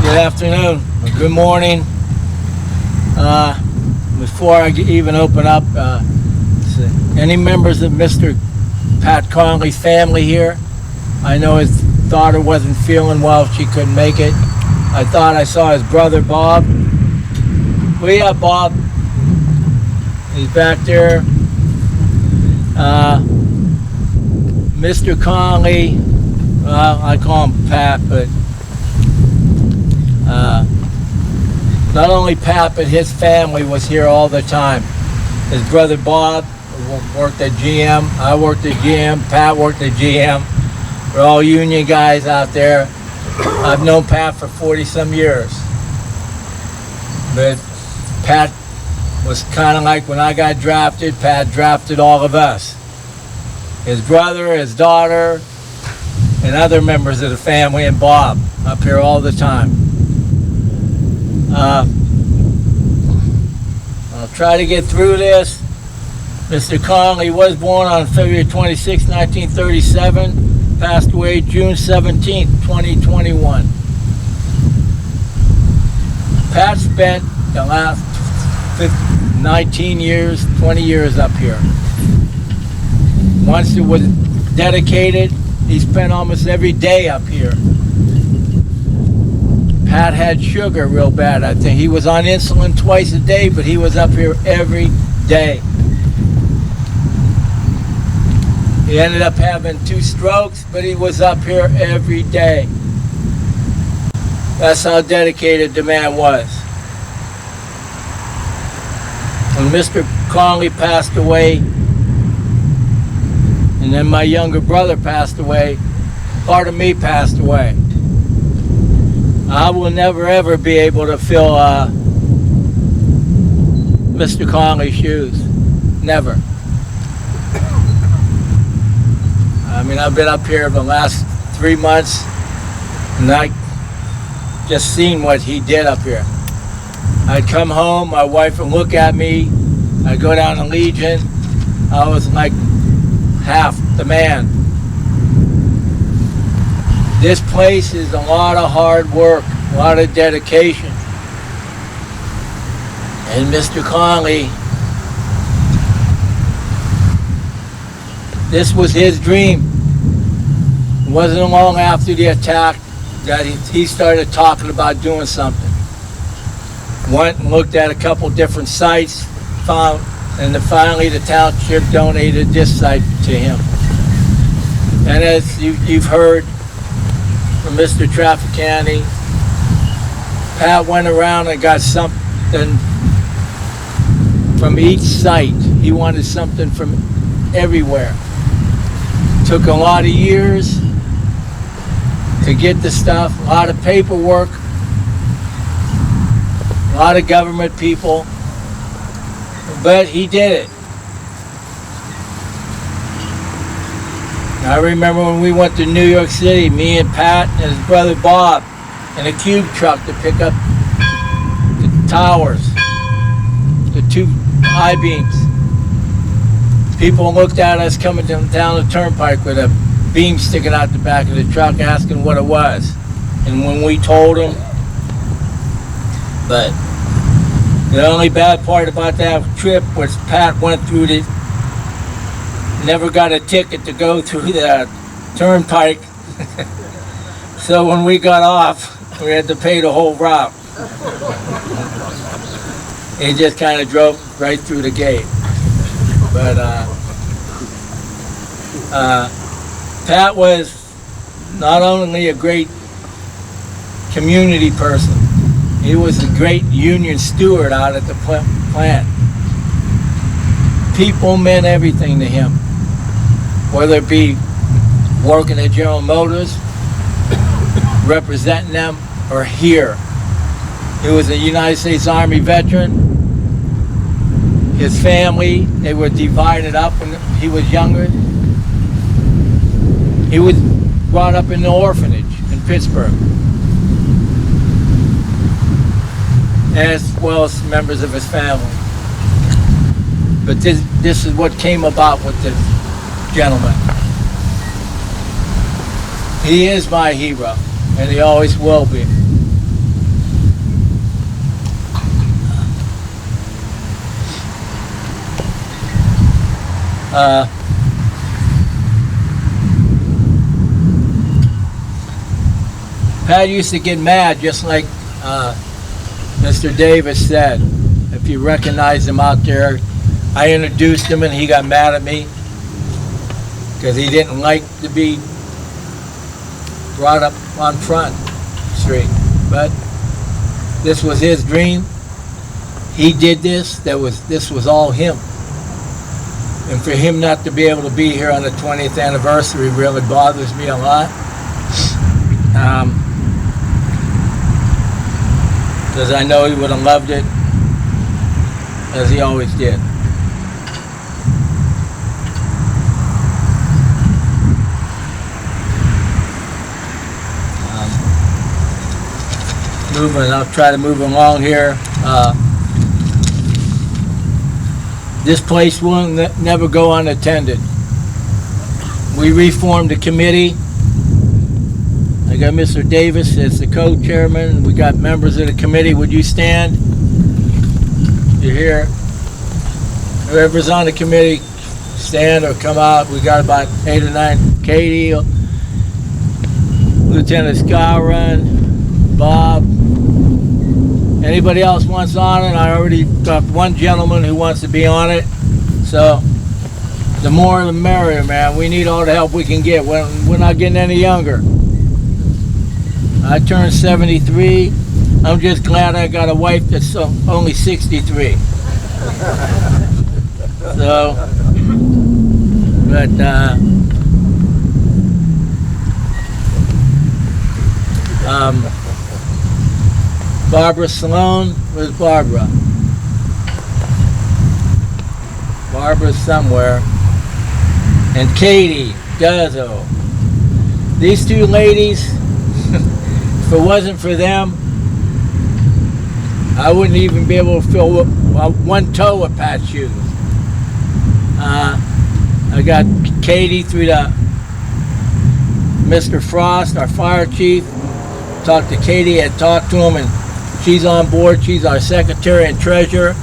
Good afternoon, or good morning. Before I even open up, any members of Mr. Pat Conley's family here? I know his daughter wasn't feeling well, she couldn't make it. I thought I saw his brother Bob. Where you at, Bob? He's back there. Mr. Conley, well, I call him Pat, but not only Pat, but his family was here all the time. His brother Bob worked at GM, I worked at GM, Pat worked at GM. We're all union guys out there. I've known Pat for 40-some years. But Pat was kind of like when I got drafted, Pat drafted all of us. His brother, his daughter, and other members of the family, and Bob up here all the time. I'll try to get through this. Mr. Conley was born on February 26, 1937, passed away June 17, 2021. Pat spent the last 19 years, 20 years up here. Once it was dedicated, he spent almost every day up here. Pat had sugar real bad, I think. He was on insulin twice a day, but he was up here every day. He ended up having 2 strokes, but he was up here every day. That's how dedicated the man was. When Mr. Conley passed away, and then my younger brother passed away, part of me passed away. I will never ever be able to fill Mr. Conley's shoes. Never. I mean, I've been up here the last 3 months, and I just seen what he did up here. I'd come home, my wife would look at me, I'd go down to Legion, I was like half the man. This place is a lot of hard work, a lot of dedication. And Mr. Conley, this was his dream. It wasn't long after the attack that he started talking about doing something. Went and looked at a couple different sites, found, and then finally the township donated this site to him. And as you've heard from Mr. Traficant, Pat went around and got something from each site. He wanted something from everywhere. Took a lot of years to get the stuff, a lot of paperwork, a lot of government people, but he did it. I remember when we went to New York City, me and Pat and his brother Bob in a cube truck to pick up the towers, the 2 I-beams. People looked at us coming down the turnpike with a beam sticking out the back of the truck asking what it was. And when we told them, but the only bad part about that trip was Pat went through the, never got a ticket to go through the turnpike. So when we got off, we had to pay the whole route. He just kind of drove right through the gate. But Pat was not only a great community person, he was a great union steward out at the plant. People meant everything to him, whether it be working at General Motors, representing them, or here. He was a United States Army veteran. His family, they were divided up when he was younger. He was brought up in the orphanage in Pittsburgh, as well as members of his family. But this is what came about with this gentleman. He is my hero, and he always will be. Pat used to get mad, just like Mr. Davis said. If you recognize him out there, I introduced him and he got mad at me because he didn't like to be brought up on Front Street. But this was his dream. He did this. This was all him. And for him not to be able to be here on the 20th anniversary really bothers me a lot. Because I know he would have loved it, as he always did. I'll try to move along here. This place will never go unattended. We reformed the committee. I got Mr. Davis as the co-chairman. We got members of the committee. Would you stand? You're here. Whoever's on the committee, stand or come out. We got about 8 or 9. Katie, Lieutenant Skowron, Bob. Anybody else wants on it? I already got one gentleman who wants to be on it. So the more the merrier, man. We need all the help we can get. We're not getting any younger. I turned 73. I'm just glad I got a wife that's only 63. So, but Barbara Sloan, where's Barbara? Barbara's somewhere. And Katie Guzzo. These two ladies, if it wasn't for them, I wouldn't even be able to fill one toe with Pat's shoes. I got Katie through the Mr. Frost, our fire chief. Talked to Katie, had talked to him, and she's on board. She's our secretary and treasurer.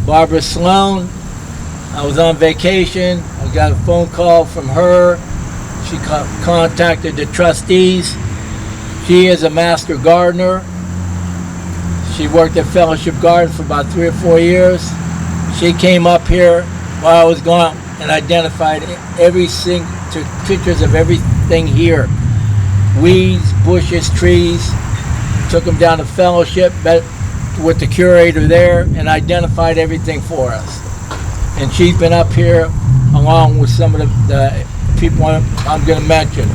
Barbara Sloan, I was on vacation. I got a phone call from her. She contacted the trustees. She is a master gardener. She worked at Fellowship Garden for about 3 or 4 years. She came up here while I was gone and identified took pictures of everything here. Weeds, bushes, trees. Took them down to Fellowship, met with the curator there, and identified everything for us. And she's been up here along with some of the people I'm going to mention,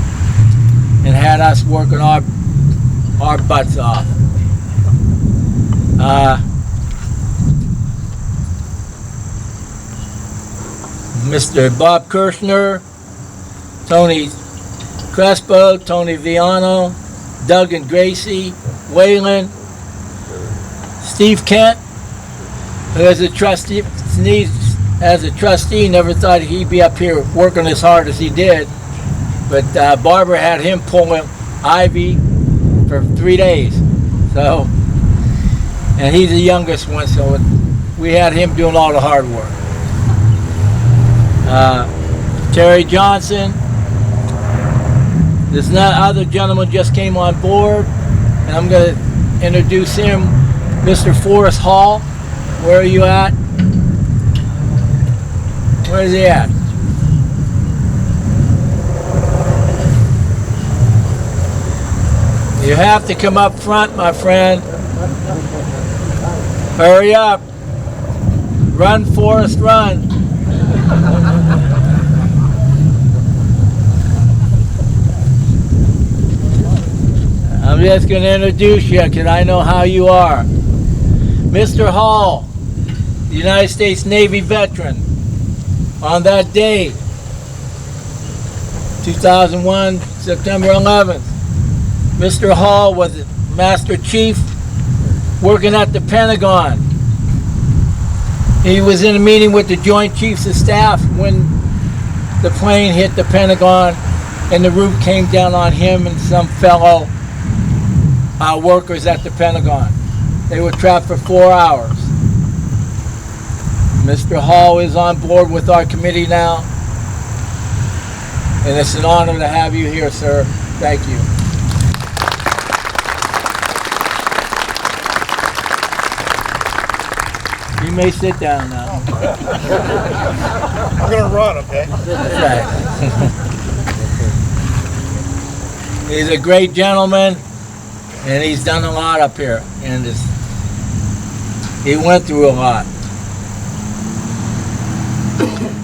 and had us working our butts off. Mr. Bob Kirshner, Tony Crespo, Tony Viano, Doug and Gracie, Waylon, Steve Kent, who as a trustee never thought he'd be up here working as hard as he did. But Barbara had him pulling ivy for 3 days. So, and he's the youngest one, so we had him doing all the hard work. Terry Johnson. This other gentleman just came on board, and I'm going to introduce him, Mr. Forrest Hall. Where are you at? Where is he at? You have to come up front, my friend. Hurry up. Run, Forrest, run. I'm just going to introduce you because I know how you are. Mr. Hall, United States Navy veteran. On that day, 2001, September 11th, Mr. Hall was the Master Chief working at the Pentagon. He was in a meeting with the Joint Chiefs of Staff when the plane hit the Pentagon and the roof came down on him and some fellow workers at the Pentagon. They were trapped for 4 hours. Mr. Hall is on board with our committee now, and it's an honor to have you here, sir. Thank you. You may sit down now. I'm gonna run, okay? That's right. He's a great gentleman, and he's done a lot up here, and he went through a lot.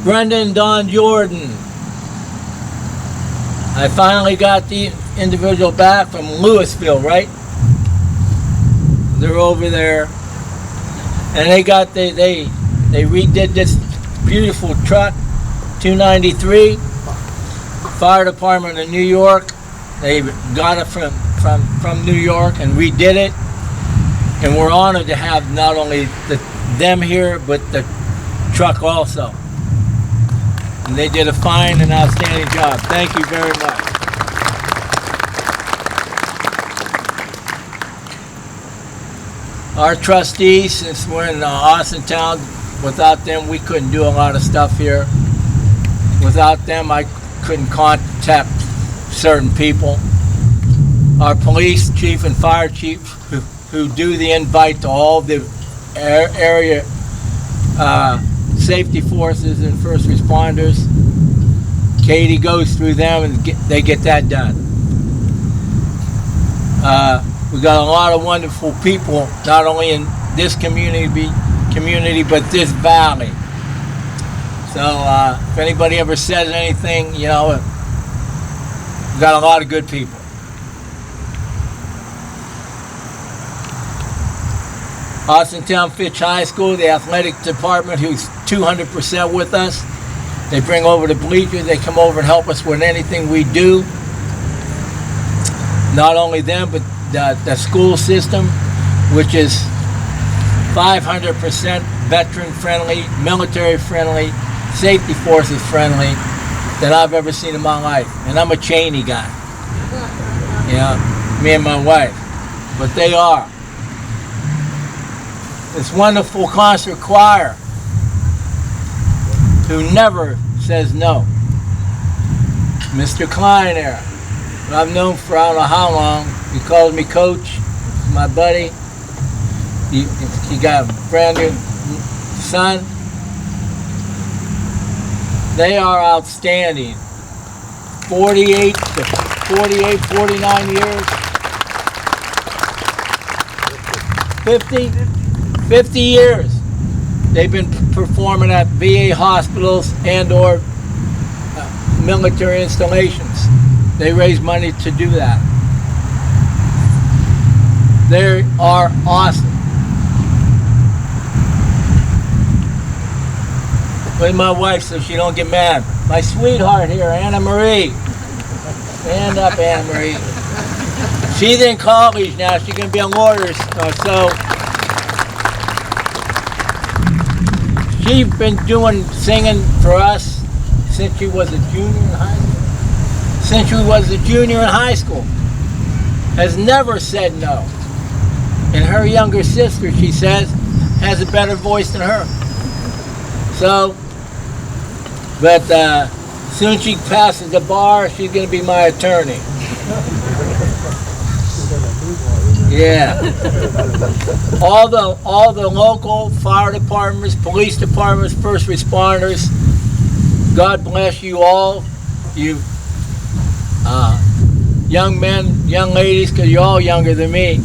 Brendan Don Jordan. I finally got the individual back from Louisville, right? They're over there, and they redid this beautiful truck, 293, fire department in New York. They got it from New York and redid it, and we're honored to have not only them here but the truck also. And they did a fine and outstanding job. Thank you very much. Our trustees, since we're in Austin town, without them we couldn't do a lot of stuff here. Without them I couldn't contact certain people. Our police chief and fire chief who do the invite to all the area safety forces and first responders. Katie goes through them and they get that done. We got a lot of wonderful people, not only in this community, but this valley. So if anybody ever says anything, you know, we got a lot of good people. Austintown Fitch High School, the athletic department, who's 200% with us. They bring over the bleachers, they come over and help us with anything we do. Not only them, but the school system, which is 500% veteran friendly, military friendly, safety forces friendly that I've ever seen in my life. And I'm a Cheney guy. Yeah, me and my wife. But they are. This wonderful concert choir who never says no. Mr. Klein there, who I've known for I don't know how long. He calls me coach, my buddy. He got a brand new son. They are outstanding. 48 to 48, 49 years. 50 years. They've been performing at VA hospitals and or military installations. They raise money to do that. They are awesome. With my wife so she don't get mad. My sweetheart here, Anna Marie. Stand up, Anna Marie. She's in college now. She's going to be a lawyer. So she's been doing singing for us since she was a junior in high school. Since she was a junior in high school. Has never said no. And her younger sister, she says, has a better voice than her. So, but soon she passes the bar, she's going to be my attorney. Yeah. All the local fire departments, police departments, first responders, God bless you all. You young men, young ladies, because you're all younger than me,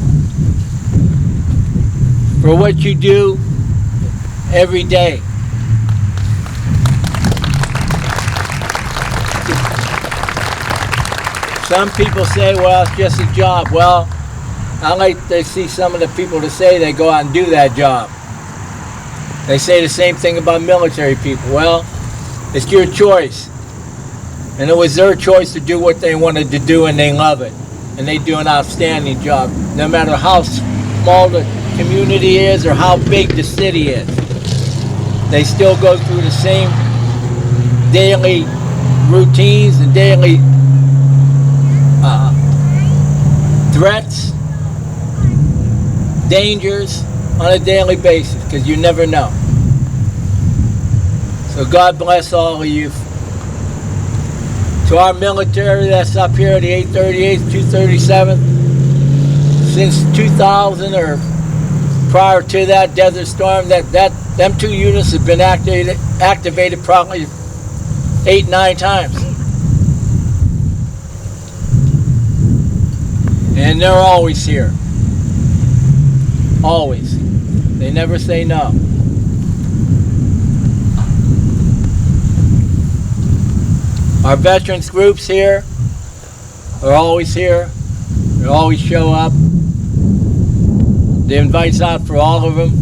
for what you do every day. Some people say, well, it's just a job. Well, I like to see some of the people to say they go out and do that job. They say the same thing about military people. Well, it's your choice. And it was their choice to do what they wanted to do, and they love it. And they do an outstanding job, no matter how small the community is or how big the city is. They still go through the same daily routines and daily threats, dangers on a daily basis, because you never know. So God bless all of you. To our military that's up here, the 838th, 237th, since 2000 or prior to that Desert Storm, them two units have been activated probably 8-9 times. And they're always here. Always. They never say no. Our veterans groups here are always here. They always show up. The invite's out for all of them.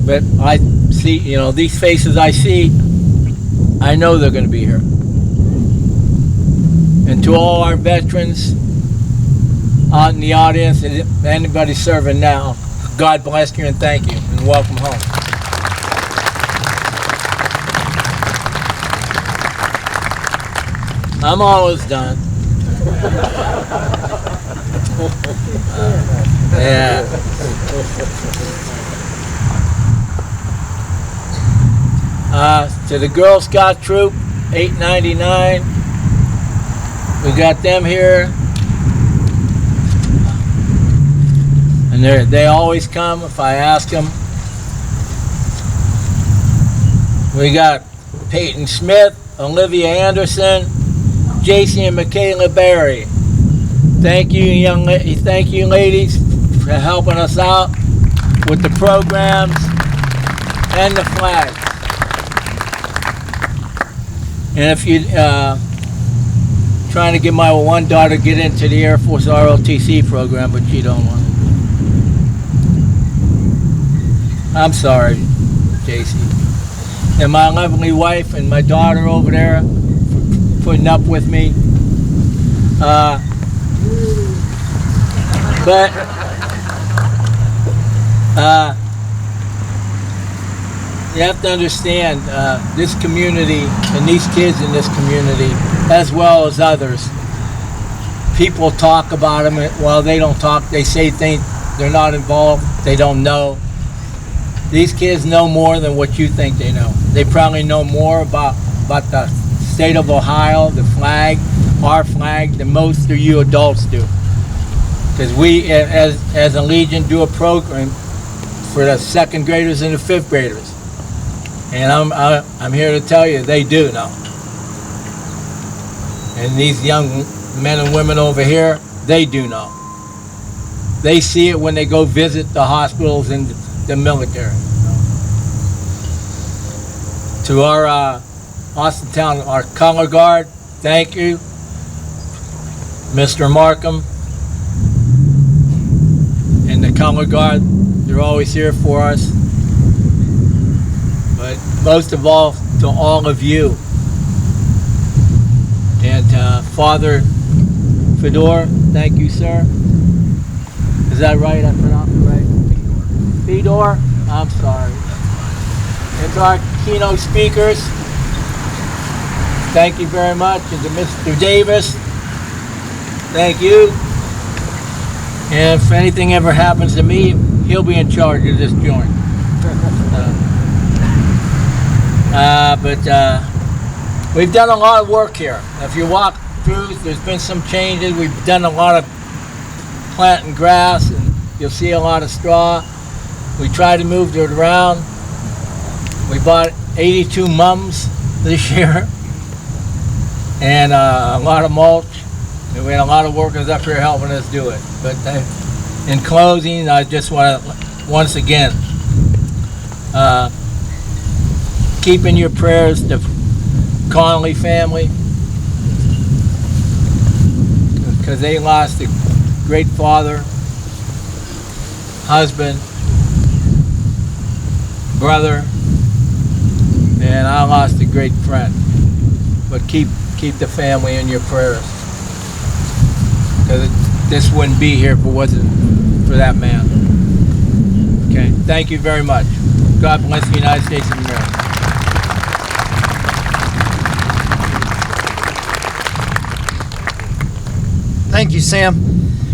But I see, you know, these faces I see, I know they're going to be here. And to all our veterans out in the audience, and anybody serving now, God bless you and thank you, and welcome home. I'm almost done. Yeah. To the Girl Scout Troop, 899. We got them here. And they always come if I ask them. We got Peyton Smith, Olivia Anderson, JC and Michaela Berry. Thank you, ladies, for helping us out with the programs and the flags. And if you trying to get my one daughter get into the Air Force ROTC program, but she don't want it. I'm sorry, JC. And my lovely wife and my daughter over there for putting up with me. You have to understand this community and these kids in this community, as well as others. People talk about them. Well, they don't talk. They say things. They're not involved. They don't know. These kids know more than what you think they know. They probably know more about the state of Ohio, the flag, our flag, than most of you adults do. Because we, as a Legion, do a program for the second graders and the fifth graders. And I'm here to tell you, they do know. And these young men and women over here, they do know. They see it when they go visit the hospitals and the military. To our Austintown, our color guard, thank you. Mr. Markham and the color guard, they're always here for us. But most of all, to all of you. And Father Fedor, thank you, sir. Is that right? I pronounced it right? Fedor? I'm sorry. And to our keynote speakers, thank you very much. And to Mr. Davis, thank you. And if anything ever happens to me, he'll be in charge of this joint. But we've done a lot of work here. If you walk through, there's been some changes. We've done a lot of planting grass, and you'll see a lot of straw. We tried to move it around. We bought 82 mums this year, and a lot of mulch. And we had a lot of workers up here helping us do it. But in closing, I just want to once again keep in your prayers the Conley family, because they lost a great father, husband, brother, and I lost a great friend. But keep the family in your prayers, because this wouldn't be here if it wasn't for that man. Okay, thank you very much. God bless the United States of America. Thank you, Sam.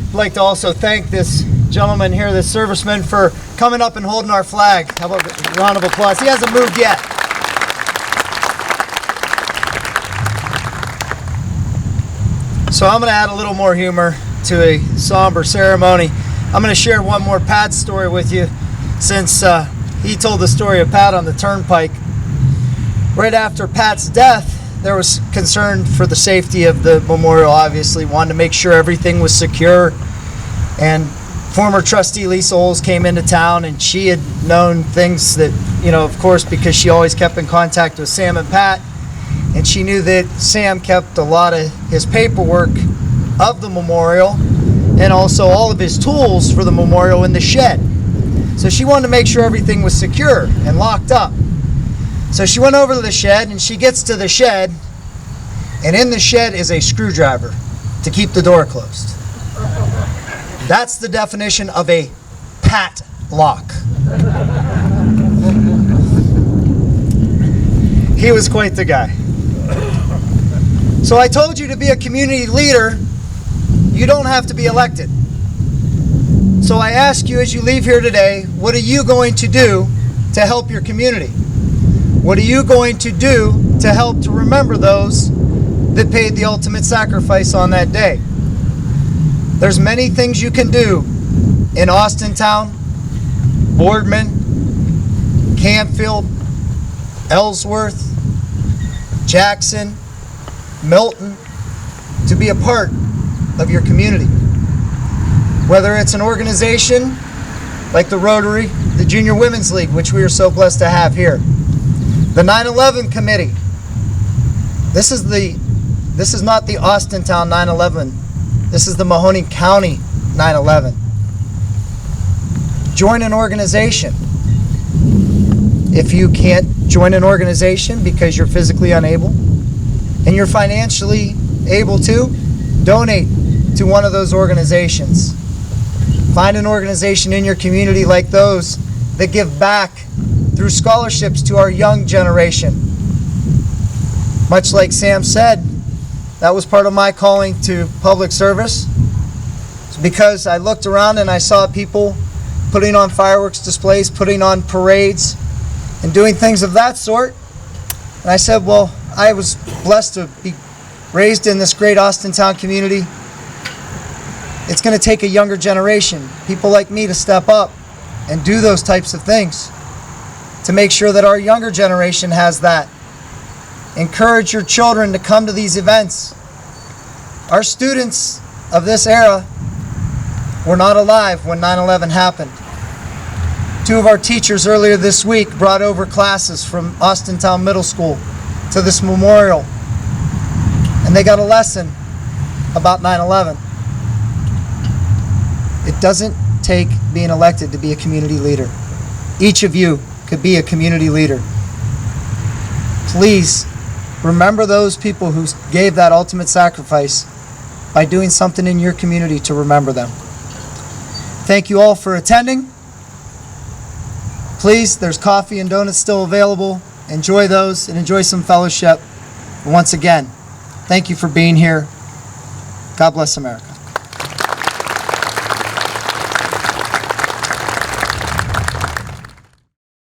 I'd like to also thank this gentleman here, this serviceman, for coming up and holding our flag. How about a round of applause? He hasn't moved yet. So I'm going to add a little more humor to a somber ceremony. I'm going to share one more Pat story with you, since he told the story of Pat on the turnpike. Right after Pat's death, there was concern for the safety of the memorial, obviously. Wanted to make sure everything was secure. And former trustee Lisa Oles came into town, and she had known things that, you know, of course, because she always kept in contact with Sam and Pat. And she knew that Sam kept a lot of his paperwork of the memorial and also all of his tools for the memorial in the shed. So she wanted to make sure everything was secure and locked up. So she went over to the shed, and she gets to the shed, and in the shed is a screwdriver to keep the door closed. That's the definition of a Pat lock. He was quite the guy. So I told you to be a community leader, you don't have to be elected. So I ask you as you leave here today, what are you going to do to help your community? What are you going to do to help to remember those that paid the ultimate sacrifice on that day? There's many things you can do in Austintown, Boardman, Canfield, Ellsworth, Jackson, Milton, to be a part of your community. Whether it's an organization like the Rotary, the Junior Women's League, which we are so blessed to have here, the 9/11 Committee. This is not the Austintown 9/11. This is the Mahoney County 9/11. Join an organization. If you can't join an organization because you're physically unable and you're financially able to, donate to one of those organizations. Find an organization in your community like those that give back through scholarships to our young generation. Much like Sam said, that was part of my calling to public service. It's because I looked around and I saw people putting on fireworks displays, putting on parades, and doing things of that sort. And I said, well, I was blessed to be raised in this great Austintown community. It's going to take a younger generation, people like me, to step up and do those types of things to make sure that our younger generation has that. Encourage your children to come to these events. Our students of this era were not alive when 9/11 happened. Two of our teachers earlier this week brought over classes from Austintown Middle School to this memorial, and they got a lesson about 9/11. It doesn't take being elected to be a community leader. Each of you could be a community leader. Please remember those people who gave that ultimate sacrifice by doing something in your community to remember them. Thank you all for attending. Please, there's coffee and donuts still available. Enjoy those and enjoy some fellowship. And once again, thank you for being here. God bless America.